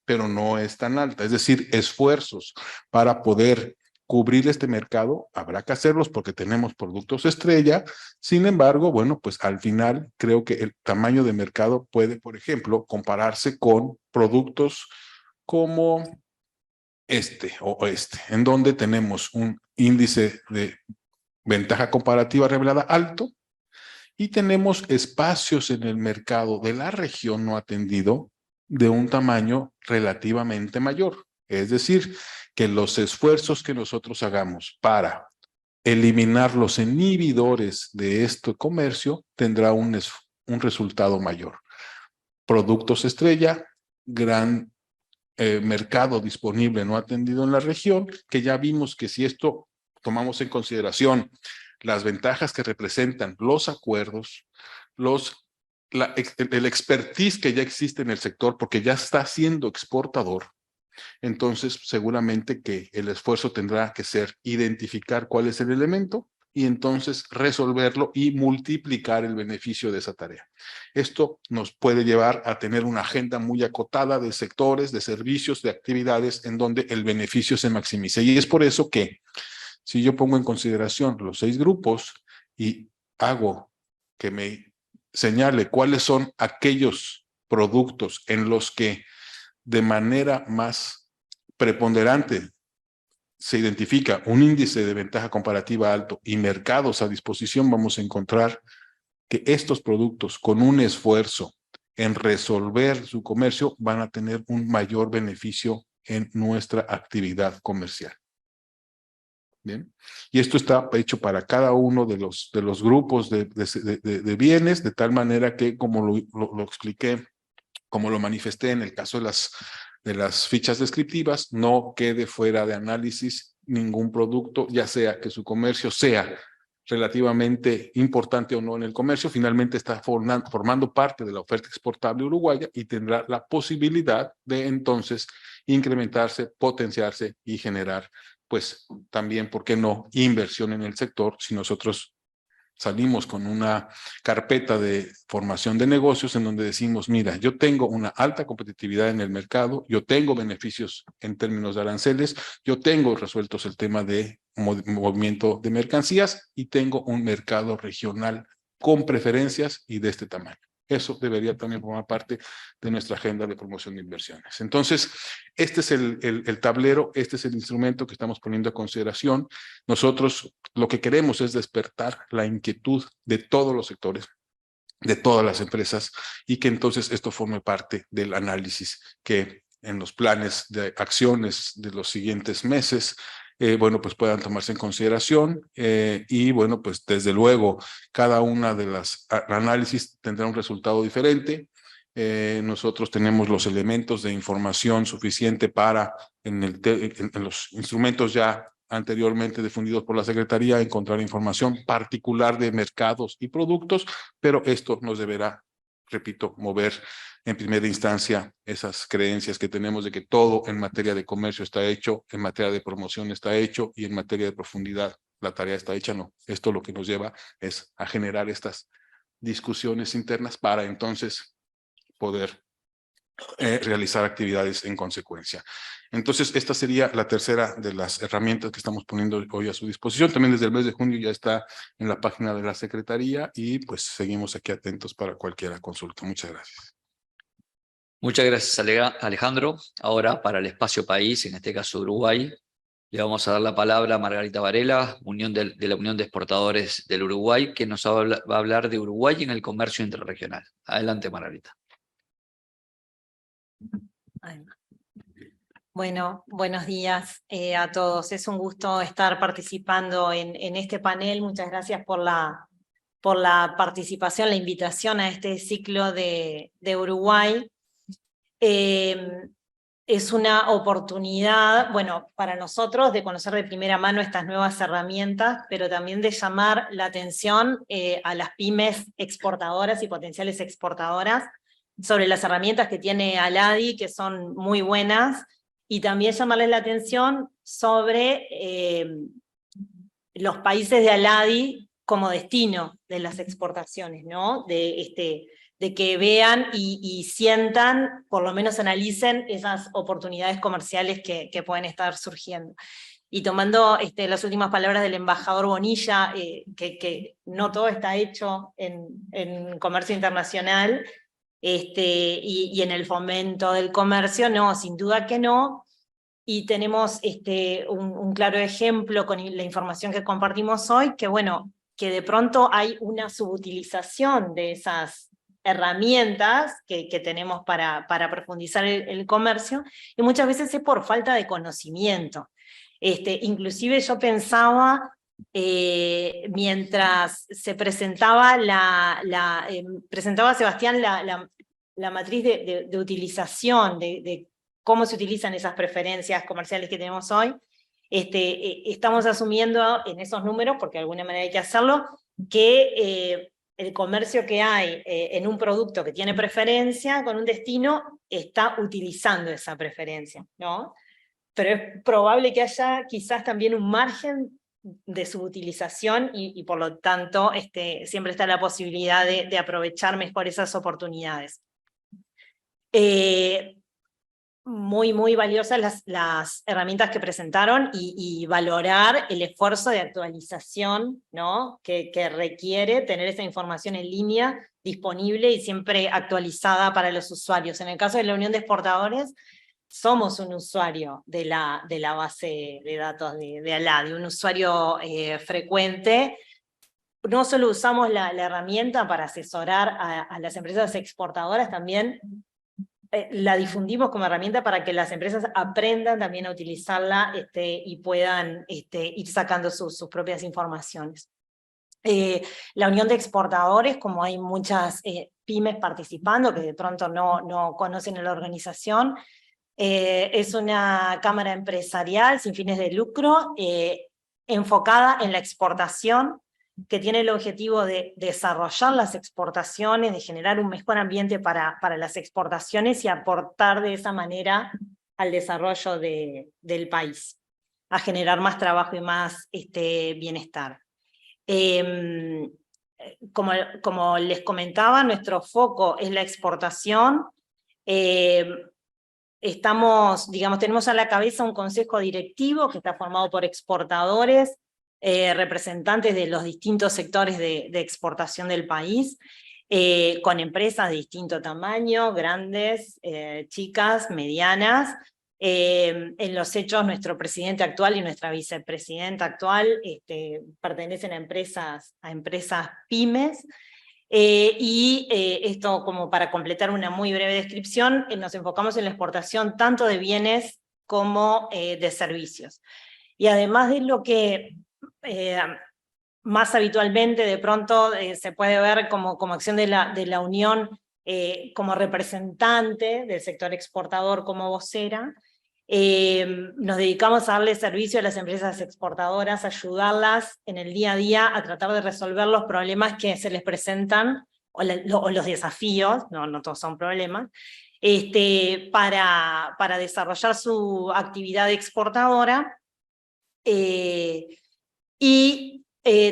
pero no es tan alta. Es decir, esfuerzos para poder cubrir este mercado, habrá que hacerlos porque tenemos productos estrella. Sin embargo, bueno, pues al final creo que el tamaño de mercado puede, por ejemplo, compararse con productos como en donde tenemos un índice de ventaja comparativa revelada alto y tenemos espacios en el mercado de la región no atendido de un tamaño relativamente mayor. Es decir, que los esfuerzos que nosotros hagamos para eliminar los inhibidores de este comercio tendrá un resultado mayor. Productos estrella, gran mercado disponible no atendido en la región, que ya vimos que si esto tomamos en consideración las ventajas que representan los acuerdos, el expertise que ya existe en el sector porque ya está siendo exportador, entonces seguramente que el esfuerzo tendrá que ser identificar cuál es el elemento y entonces resolverlo y multiplicar el beneficio de esa tarea. Esto nos puede llevar a tener una agenda muy acotada de sectores, de servicios, de actividades en donde el beneficio se maximice. Y es por eso que si yo pongo en consideración los 6 grupos y hago que me señale cuáles son aquellos productos en los que de manera más preponderante se identifica un índice de ventaja comparativa alto y mercados a disposición, vamos a encontrar que estos productos con un esfuerzo en resolver su comercio van a tener un mayor beneficio en nuestra actividad comercial. Bien, y esto está hecho para cada uno de los grupos de bienes, de tal manera que, como lo expliqué, como lo manifesté en el caso de las fichas descriptivas, no quede fuera de análisis ningún producto, ya sea que su comercio sea relativamente importante o no en el comercio, finalmente está formando parte de la oferta exportable uruguaya y tendrá la posibilidad de entonces incrementarse, potenciarse y generar, pues también, ¿por qué no?, inversión en el sector si nosotros salimos con una carpeta de formación de negocios en donde decimos, mira, yo tengo una alta competitividad en el mercado, yo tengo beneficios en términos de aranceles, yo tengo resueltos el tema de movimiento de mercancías y tengo un mercado regional con preferencias y de este tamaño. Eso debería también formar parte de nuestra agenda de promoción de inversiones. Entonces, este es el tablero, este es el instrumento que estamos poniendo a consideración. Nosotros lo que queremos es despertar la inquietud de todos los sectores, de todas las empresas, y que entonces esto forme parte del análisis que en los planes de acciones de los siguientes meses bueno, pues puedan tomarse en consideración y bueno, pues desde luego cada una de las análisis tendrá un resultado diferente. Nosotros tenemos los elementos de información suficiente para en los instrumentos ya anteriormente difundidos por la Secretaría encontrar información particular de mercados y productos, pero esto nos deberá, repito, mover en primera instancia esas creencias que tenemos de que todo en materia de comercio está hecho, en materia de promoción está hecho y en materia de profundidad la tarea está hecha. No, esto lo que nos lleva es a generar estas discusiones internas para entonces poder realizar actividades en consecuencia. Entonces, esta sería la tercera de las herramientas que estamos poniendo hoy a su disposición. También desde el mes de junio ya está en la página de la Secretaría y pues seguimos aquí atentos para cualquier consulta. Muchas gracias. Muchas gracias, Alejandro. Ahora, para el espacio país, en este caso Uruguay, le vamos a dar la palabra a Margarita Varela, de la Unión de Exportadores del Uruguay, que nos va a hablar de Uruguay en el comercio interregional. Adelante, Margarita. Bueno, buenos días a todos. Es un gusto estar participando en este panel. Muchas gracias por la participación, la invitación a este ciclo de Uruguay. Es una oportunidad, bueno, para nosotros de conocer de primera mano estas nuevas herramientas, pero también de llamar la atención a las pymes exportadoras y potenciales exportadoras sobre las herramientas que tiene Aladi, que son muy buenas, y también llamarles la atención sobre los países de Aladi como destino de las exportaciones, ¿no? De que vean y sientan, por lo menos analicen esas oportunidades comerciales que pueden estar surgiendo. Y tomando las últimas palabras del embajador Bonilla, que no todo está hecho en comercio internacional y en el fomento del comercio, no, sin duda que no. Y tenemos un claro ejemplo con la información que compartimos hoy, que bueno, que de pronto hay una subutilización de esas herramientas que tenemos para profundizar el comercio, y muchas veces es por falta de conocimiento. Inclusive yo pensaba, mientras se presentaba presentaba Sebastián la matriz de utilización, de cómo se utilizan esas preferencias comerciales que tenemos hoy, estamos asumiendo en esos números, porque de alguna manera hay que hacerlo, que el comercio que hay en un producto que tiene preferencia con un destino está utilizando esa preferencia, ¿no? Pero es probable que haya quizás también un margen de subutilización y por lo tanto siempre está la posibilidad de aprovechar mejor esas oportunidades. Muy, muy valiosas las herramientas que presentaron y valorar el esfuerzo de actualización, ¿no? que requiere tener esa información en línea disponible y siempre actualizada para los usuarios. En el caso de la Unión de Exportadores, somos un usuario de la base de datos de ALADI, un usuario frecuente. No solo usamos la herramienta para asesorar a las empresas exportadoras, también la difundimos como herramienta para que las empresas aprendan también a utilizarla y puedan ir sacando sus propias informaciones. La Unión de Exportadores, como hay muchas pymes participando que de pronto no conocen a la organización, es una cámara empresarial sin fines de lucro, enfocada en la exportación, que tiene el objetivo de desarrollar las exportaciones, de generar un mejor ambiente para las exportaciones y aportar de esa manera al desarrollo del país, a generar más trabajo y más bienestar. Como les comentaba, nuestro foco es la exportación. Tenemos a la cabeza un consejo directivo que está formado por exportadores, representantes de los distintos sectores de exportación del país, con empresas de distinto tamaño, grandes, chicas, medianas. En los hechos, nuestro presidente actual y nuestra vicepresidenta actual pertenecen a empresas pymes. Esto, como para completar una muy breve descripción, nos enfocamos en la exportación tanto de bienes como de servicios. Y además de lo que más habitualmente de pronto se puede ver como acción de la Unión como representante del sector exportador, como vocera, nos dedicamos a darle servicio a las empresas exportadoras, ayudarlas en el día a día a tratar de resolver los problemas que se les presentan, o los desafíos, no todos son problemas, para desarrollar su actividad exportadora.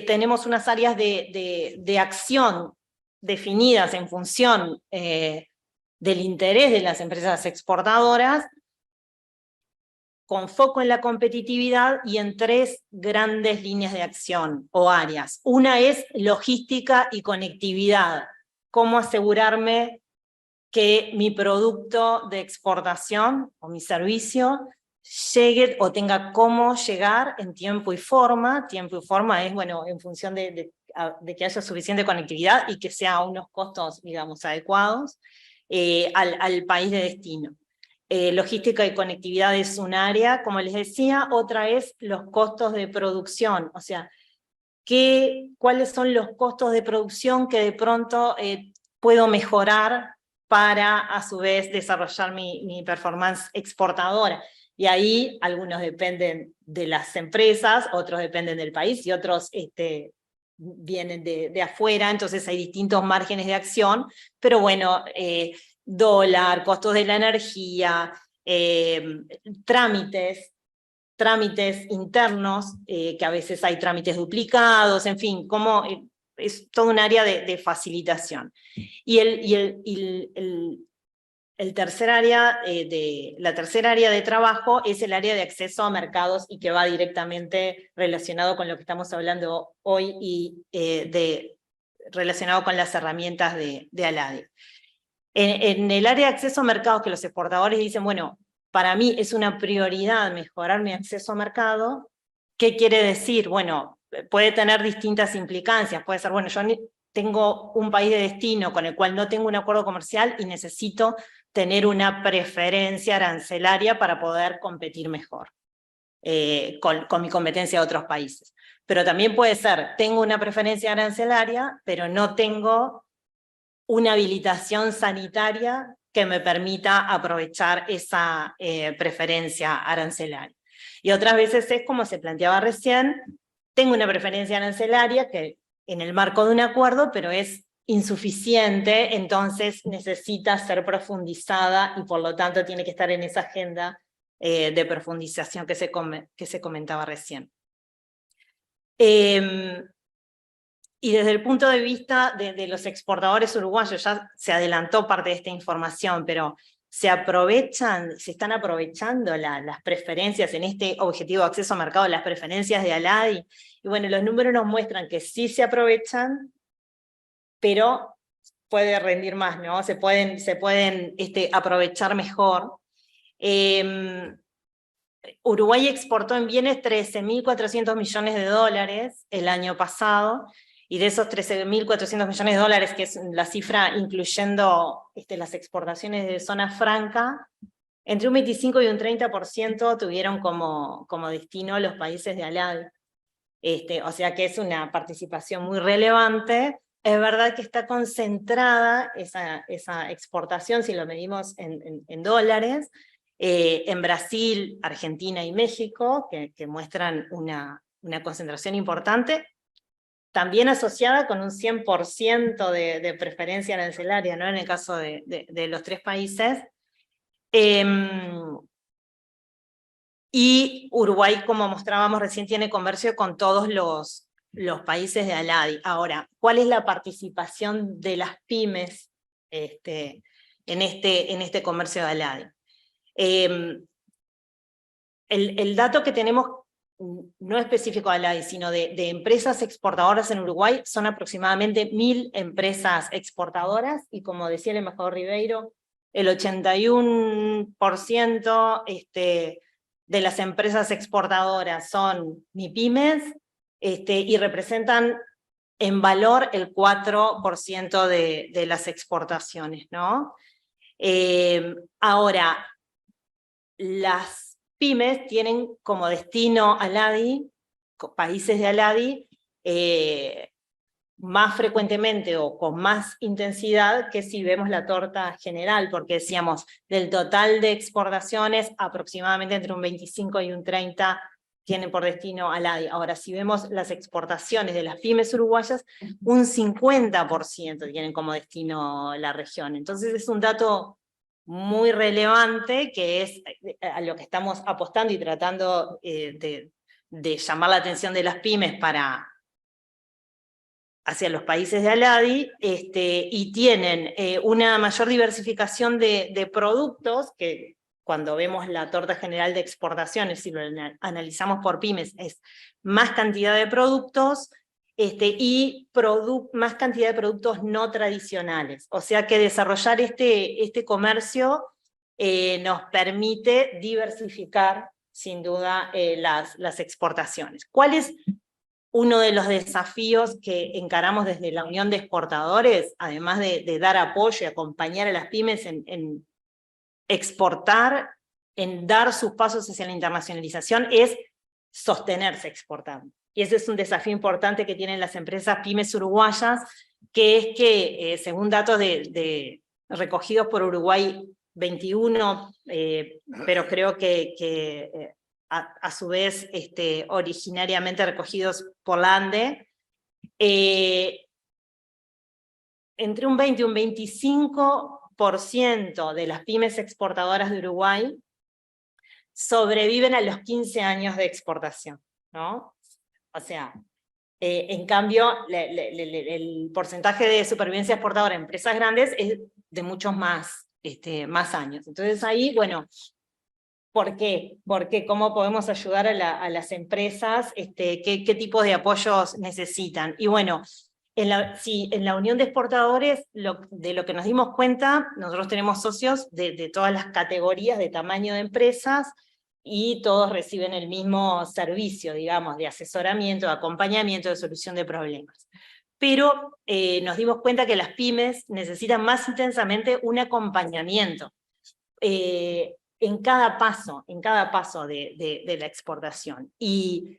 Tenemos unas áreas de acción definidas en función del interés de las empresas exportadoras, con foco en la competitividad y en 3 grandes líneas de acción o áreas. Una es logística y conectividad. ¿Cómo asegurarme que mi producto de exportación o mi servicio llegue o tenga cómo llegar en tiempo y forma? Tiempo y forma es, bueno, en función de que haya suficiente conectividad y que sea a unos costos, digamos, adecuados al país de destino. Logística y conectividad es un área, como les decía. Otra es los costos de producción, o sea, cuáles son los costos de producción que de pronto puedo mejorar para, a su vez, desarrollar mi performance exportadora. Y ahí algunos dependen de las empresas, otros dependen del país y otros vienen de afuera, entonces hay distintos márgenes de acción, pero bueno, dólar, costos de la energía, trámites internos, que a veces hay trámites duplicados, en fin, cómo es todo un área de facilitación. Y la tercera área de trabajo es el área de acceso a mercados y que va directamente relacionado con lo que estamos hablando hoy y relacionado con las herramientas de ALADI. En el área de acceso a mercados, que los exportadores dicen, bueno, para mí es una prioridad mejorar mi acceso a mercado. ¿Qué quiere decir? Bueno, puede tener distintas implicancias. Puede ser, bueno, yo tengo un país de destino con el cual no tengo un acuerdo comercial y necesito tener una preferencia arancelaria para poder competir mejor con mi competencia de otros países. Pero también puede ser, tengo una preferencia arancelaria, pero no tengo una habilitación sanitaria que me permita aprovechar esa preferencia arancelaria. Y otras veces es como se planteaba recién, tengo una preferencia arancelaria que en el marco de un acuerdo, pero es insuficiente, entonces necesita ser profundizada y por lo tanto tiene que estar en esa agenda de profundización que se comentaba recién. Y desde el punto de vista de los exportadores uruguayos, ya se adelantó parte de esta información, pero se están aprovechando las preferencias en este objetivo de acceso a mercado, las preferencias de ALADI. Y bueno, los números nos muestran que sí se aprovechan, pero puede rendir más, ¿no? Se pueden aprovechar mejor. Uruguay exportó en bienes 13.400 millones de dólares el año pasado, y de esos 13.400 millones de dólares, que es la cifra incluyendo las exportaciones de zona franca, entre un 25 y un 30% tuvieron como destino los países de ALADI. O sea que es una participación muy relevante. Es verdad que está concentrada esa exportación, si lo medimos en dólares, en Brasil, Argentina y México, que muestran una concentración importante, también asociada con un 100% de preferencia arancelaria, ¿no? En el caso de los tres países. Y Uruguay, como mostrábamos recién, tiene comercio con todos los países de ALADI. Ahora, ¿cuál es la participación de las pymes en este comercio de ALADI? El dato que tenemos, no específico de ALADI, sino de empresas exportadoras en Uruguay, son aproximadamente 1.000 empresas exportadoras, y como decía el embajador Ribeiro, el 81% de las empresas exportadoras son MIPYMES, y representan en valor el 4% de las exportaciones, ¿no? Ahora, las pymes tienen como destino ALADI, países de ALADI, más frecuentemente o con más intensidad que si vemos la torta general, porque decíamos, del total de exportaciones, aproximadamente entre un 25 y un 30 tienen por destino ALADI. Ahora, si vemos las exportaciones de las pymes uruguayas, un 50% tienen como destino la región. Entonces es un dato muy relevante, que es a lo que estamos apostando y tratando de llamar la atención de las pymes hacia los países de ALADI, y tienen una mayor diversificación de productos, que cuando vemos la torta general de exportaciones, si lo analizamos por pymes, es más cantidad de productos, y más cantidad de productos no tradicionales. O sea que desarrollar este comercio nos permite diversificar, sin duda, las exportaciones. ¿Cuál es uno de los desafíos que encaramos desde la Unión de Exportadores, además de dar apoyo y acompañar a las pymes en exportar, en dar sus pasos hacia la internacionalización, es sostenerse exportando? Y ese es un desafío importante que tienen las empresas pymes uruguayas, que es que, según datos recogidos por Uruguay 21, pero creo que a su vez originariamente recogidos por la ANDE, entre un 20 y un 25% de las pymes exportadoras de Uruguay sobreviven a los 15 años de exportación, ¿no? O sea, En cambio, el porcentaje de supervivencia exportadora en empresas grandes es de muchos más años. Entonces ahí, bueno, ¿por qué? ¿Cómo podemos ayudar a las empresas? ¿Qué tipos de apoyos necesitan? Y bueno, en la Unión de Exportadores, de lo que nos dimos cuenta, nosotros tenemos socios de todas las categorías de tamaño de empresas, y todos reciben el mismo servicio, digamos, de asesoramiento, de acompañamiento, de solución de problemas. Pero nos dimos cuenta que las pymes necesitan más intensamente un acompañamiento en cada paso de la exportación. Y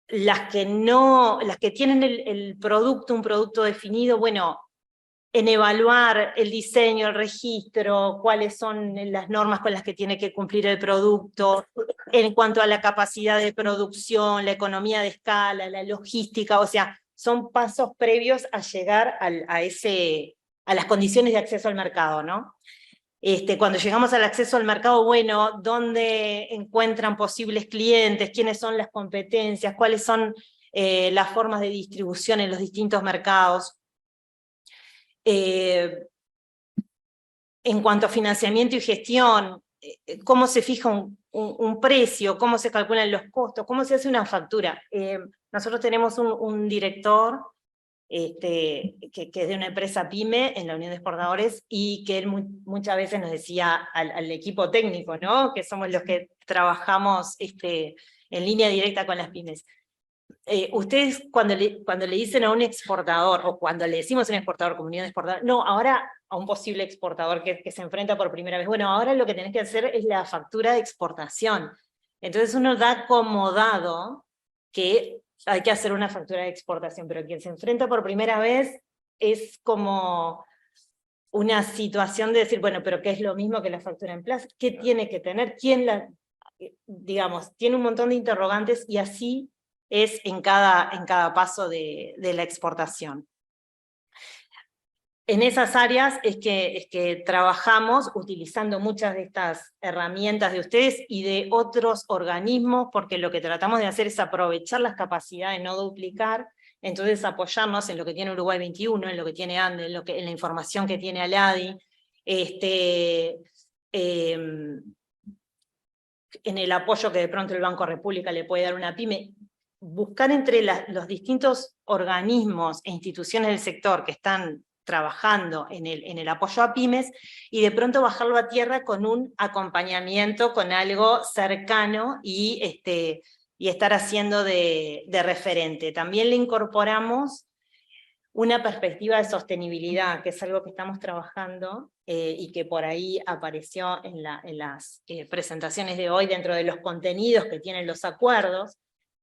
las que tienen el producto, un producto definido, bueno, en evaluar el diseño, el registro, cuáles son las normas con las que tiene que cumplir el producto, en cuanto a la capacidad de producción, la economía de escala, la logística, o sea, son pasos previos a llegar a las condiciones de acceso al mercado, ¿no? Cuando llegamos al acceso al mercado, bueno, ¿dónde encuentran posibles clientes? ¿Quiénes son las competencias? ¿Cuáles son las formas de distribución en los distintos mercados? En cuanto a financiamiento y gestión, ¿cómo se fija un precio? ¿Cómo se calculan los costos? ¿Cómo se hace una factura? Nosotros tenemos un director que es de una empresa PYME en la Unión de Exportadores, y que él muchas veces nos decía al equipo técnico, ¿no? Que somos los que trabajamos en línea directa con las pymes. Ustedes cuando le dicen a un exportador, o cuando le decimos a un exportador, comunidad de exportadores, no, ahora a un posible exportador que se enfrenta por primera vez, bueno, ahora lo que tenés que hacer es la factura de exportación. Entonces uno da como dado que hay que hacer una factura de exportación, pero quien se enfrenta por primera vez es como una situación de decir, bueno, pero ¿qué es lo mismo que la factura en plazo? ¿Qué tiene que tener? ¿Quién digamos, tiene un montón de interrogantes, y así es en cada paso de la exportación. En esas áreas es que trabajamos utilizando muchas de estas herramientas de ustedes y de otros organismos, porque lo que tratamos de hacer es aprovechar las capacidades, no duplicar, entonces apoyarnos en lo que tiene Uruguay 21, en lo que tiene ANDE, en la información que tiene ALADI, en el apoyo que de pronto el Banco República le puede dar a una pyme, buscar entre los distintos organismos e instituciones del sector que están trabajando en el apoyo a pymes, y de pronto bajarlo a tierra con un acompañamiento, con algo cercano, y estar haciendo de referente. También le incorporamos una perspectiva de sostenibilidad, que es algo que estamos trabajando y que por ahí apareció en las presentaciones de hoy, dentro de los contenidos que tienen los acuerdos.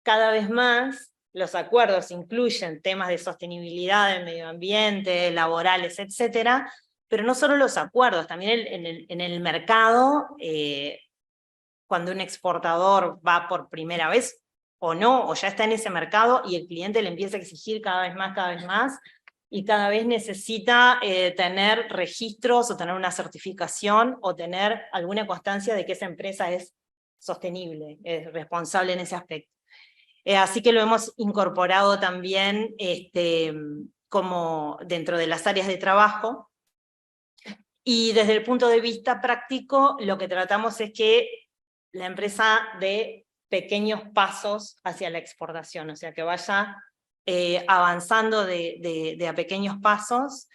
Cada vez más los acuerdos incluyen temas de sostenibilidad, del medio ambiente, laborales, etcétera, pero no solo los acuerdos, también en el mercado, cuando un exportador va por primera vez, o no, o ya está en ese mercado, y el cliente le empieza a exigir cada vez más, y cada vez necesita tener registros, o tener una certificación, o tener alguna constancia de que esa empresa es sostenible, es responsable en ese aspecto. Así que lo hemos incorporado también como dentro de las áreas de trabajo, y desde el punto de vista práctico, lo que tratamos es que la empresa dé pequeños pasos hacia la exportación, o sea, que vaya avanzando de a pequeños pasos,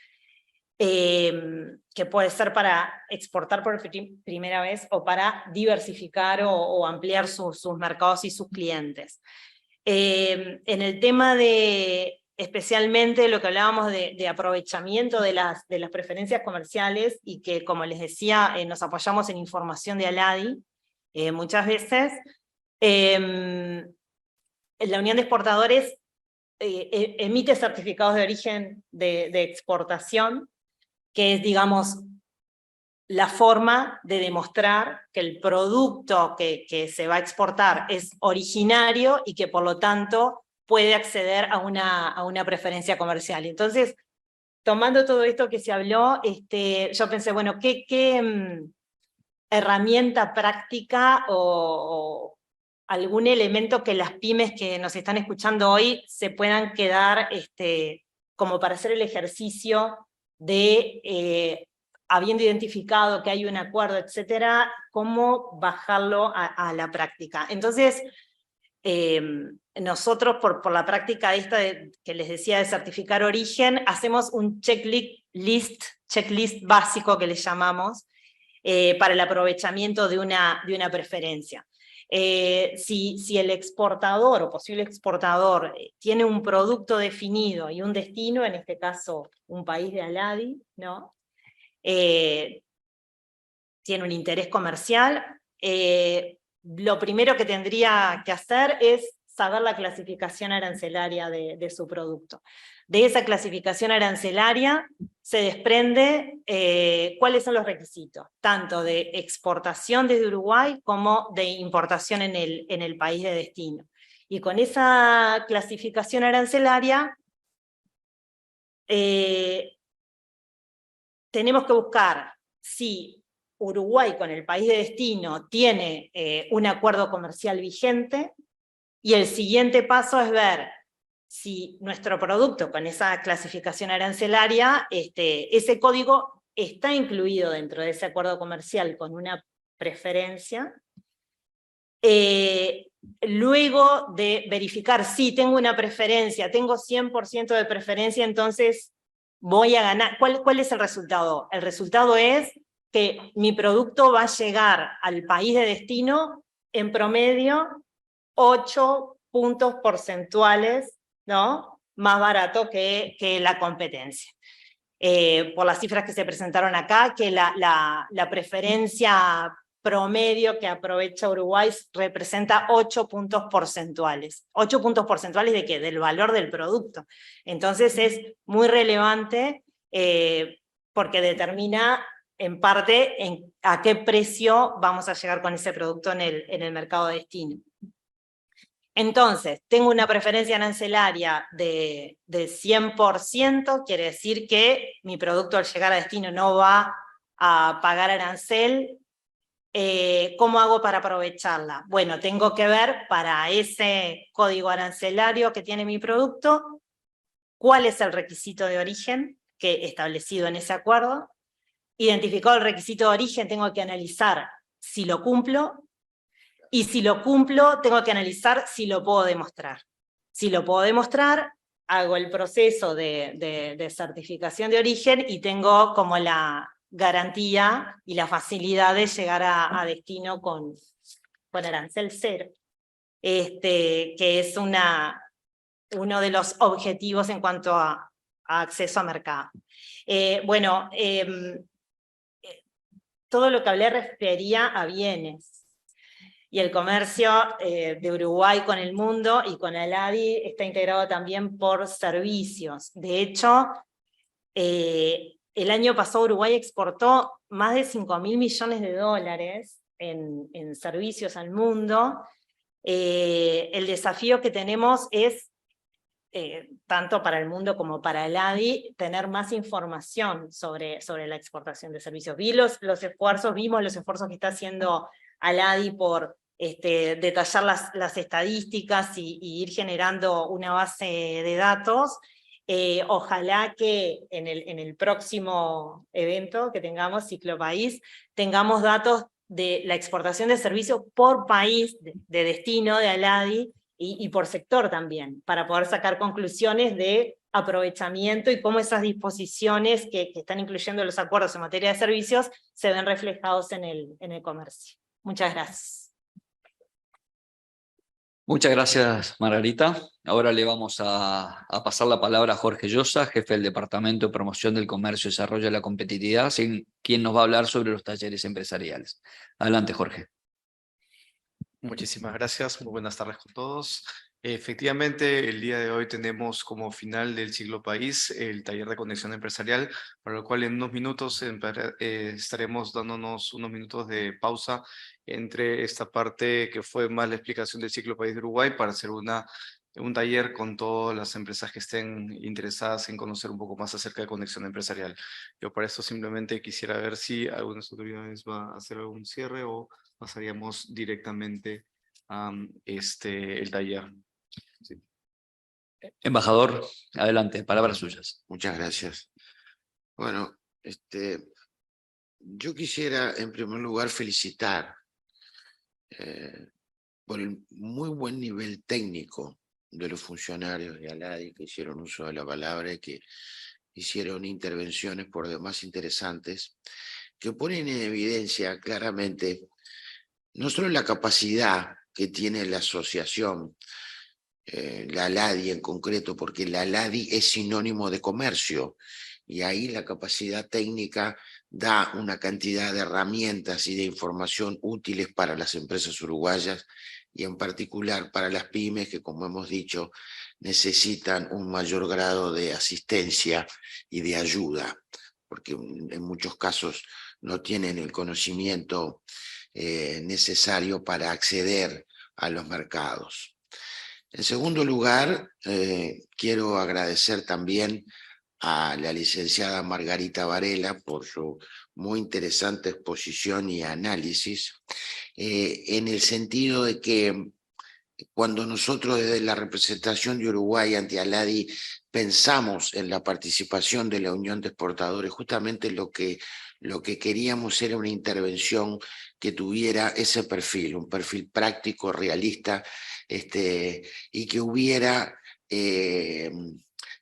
que puede ser para exportar por primera vez, o para diversificar o ampliar sus mercados y sus clientes. En el tema especialmente lo que hablábamos de aprovechamiento de las preferencias comerciales, y que, como les decía, nos apoyamos en información de ALADI, muchas veces, la Unión de Exportadores emite certificados de origen de exportación, que es, digamos, la forma de demostrar que el producto que se va a exportar es originario, y que por lo tanto puede acceder a una preferencia comercial. Entonces, tomando todo esto que se habló, yo pensé, bueno, ¿qué herramienta práctica o algún elemento que las pymes que nos están escuchando hoy se puedan quedar como para hacer el ejercicio de, habiendo identificado que hay un acuerdo, etcétera, cómo bajarlo a la práctica. Entonces, nosotros por la práctica esta que les decía de certificar origen, hacemos un checklist básico que le llamamos, para el aprovechamiento de una preferencia. Si el exportador o posible exportador tiene un producto definido y un destino, en este caso un país de ALADI, ¿no? Tiene un interés comercial, lo primero que tendría que hacer es saber la clasificación arancelaria de su producto. De esa clasificación arancelaria se desprende cuáles son los requisitos, tanto de exportación desde Uruguay como de importación en el país de destino. Y con esa clasificación arancelaria tenemos que buscar si Uruguay con el país de destino tiene un acuerdo comercial vigente, y el siguiente paso es ver si nuestro producto con esa clasificación arancelaria, ese código está incluido dentro de ese acuerdo comercial con una preferencia. Luego de verificar si tengo una preferencia, tengo 100% de preferencia, entonces voy a ganar. ¿Cuál es el resultado? El resultado es que mi producto va a llegar al país de destino en promedio 8 puntos porcentuales, ¿no? Más barato que la competencia. Por las cifras que se presentaron acá, que la preferencia promedio que aprovecha Uruguay representa 8 puntos porcentuales. ¿8 puntos porcentuales de qué? Del valor del producto. Entonces es muy relevante porque determina en parte a qué precio vamos a llegar con ese producto en el mercado de destino. Entonces, tengo una preferencia arancelaria de 100%, quiere decir que mi producto al llegar a destino no va a pagar arancel. ¿Cómo hago para aprovecharla? Bueno, tengo que ver para ese código arancelario que tiene mi producto, cuál es el requisito de origen que establecido en ese acuerdo. Identificado el requisito de origen, tengo que analizar si lo cumplo, y si lo cumplo, tengo que analizar si lo puedo demostrar. Si lo puedo demostrar, hago el proceso de certificación de origen y tengo como la garantía y la facilidad de llegar a destino con arancel cero, que es uno de los objetivos en cuanto a acceso a mercado. Todo lo que hablé refería a bienes. Y el comercio de Uruguay con el mundo y con ALADI está integrado también por servicios. De hecho, el año pasado Uruguay exportó más de 5.000 millones de dólares en servicios al mundo. El desafío que tenemos es, tanto para el mundo como para ALADI, tener más información sobre la exportación de servicios. Vimos los esfuerzos que está haciendo ALADI por detallar las estadísticas y ir generando una base de datos. Ojalá que en el próximo evento que tengamos, Ciclo País, tengamos datos de la exportación de servicios por país de destino de ALADI y por sector también, para poder sacar conclusiones de aprovechamiento y cómo esas disposiciones que están incluyendo los acuerdos en materia de servicios se ven reflejados en el comercio. Muchas gracias. Muchas gracias, Margarita. Ahora le vamos a pasar la palabra a Jorge Llosa, jefe del Departamento de Promoción del Comercio y Desarrollo de la Competitividad, quien nos va a hablar sobre los talleres empresariales. Adelante, Jorge. Muchísimas gracias, muy buenas tardes con todos. Efectivamente, el día de hoy tenemos como final del Ciclo País el taller de conexión empresarial, para lo cual en unos minutos estaremos dándonos unos minutos de pausa entre esta parte que fue más la explicación del Ciclo País de Uruguay para hacer un taller con todas las empresas que estén interesadas en conocer un poco más acerca de conexión empresarial. Yo para esto simplemente quisiera ver si algunas autoridades va a hacer algún cierre o pasaríamos directamente el taller. Embajador, adelante, palabras suyas. Muchas gracias. Bueno, yo quisiera en primer lugar felicitar por el muy buen nivel técnico de los funcionarios de ALADI que hicieron uso de la palabra y que hicieron intervenciones por demás interesantes, que ponen en evidencia claramente no solo la capacidad que tiene la asociación, la ALADI en concreto, porque la ALADI es sinónimo de comercio, y ahí la capacidad técnica da una cantidad de herramientas y de información útiles para las empresas uruguayas, y en particular para las pymes que, como hemos dicho, necesitan un mayor grado de asistencia y de ayuda, porque en muchos casos no tienen el conocimiento necesario para acceder a los mercados. En segundo lugar, quiero agradecer también a la licenciada Margarita Varela por su muy interesante exposición y análisis, en el sentido de que cuando nosotros desde la representación de Uruguay ante ALADI pensamos en la participación de la Unión de Exportadores, justamente lo que queríamos era una intervención que tuviera ese perfil, un perfil práctico, realista, y que hubiera,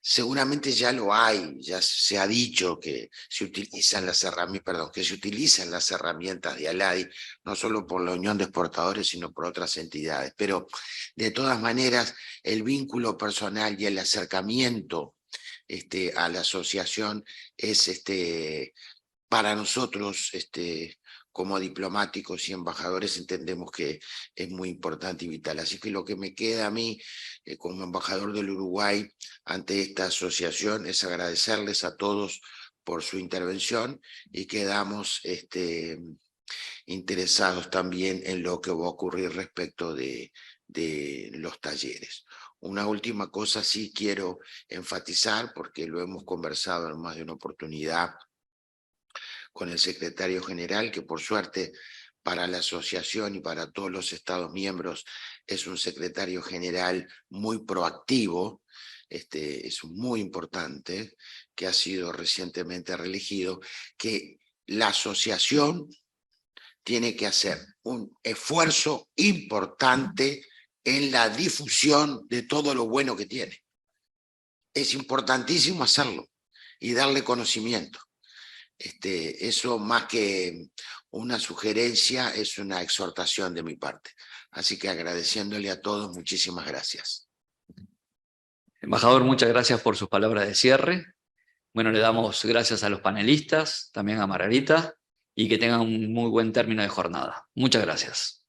seguramente ya lo hay, ya se ha dicho que se utilizan las herramientas de ALADI, no solo por la Unión de Exportadores, sino por otras entidades. Pero de todas maneras, el vínculo personal y el acercamiento a la asociación es para nosotros, como diplomáticos y embajadores, entendemos que es muy importante y vital. Así que lo que me queda a mí, como embajador del Uruguay ante esta asociación, es agradecerles a todos por su intervención, y quedamos interesados también en lo que va a ocurrir respecto de los talleres. Una última cosa sí quiero enfatizar, porque lo hemos conversado en más de una oportunidad con el secretario general, que por suerte para la asociación y para todos los estados miembros es un secretario general muy proactivo, es muy importante, que ha sido recientemente reelegido, que la asociación tiene que hacer un esfuerzo importante en la difusión de todo lo bueno que tiene. Es importantísimo hacerlo y darle conocimiento. Eso, más que una sugerencia, es una exhortación de mi parte. Así que agradeciéndole a todos, muchísimas gracias. Embajador, muchas gracias por sus palabras de cierre. Bueno, le damos gracias a los panelistas, también a Margarita, y que tengan un muy buen término de jornada. Muchas gracias.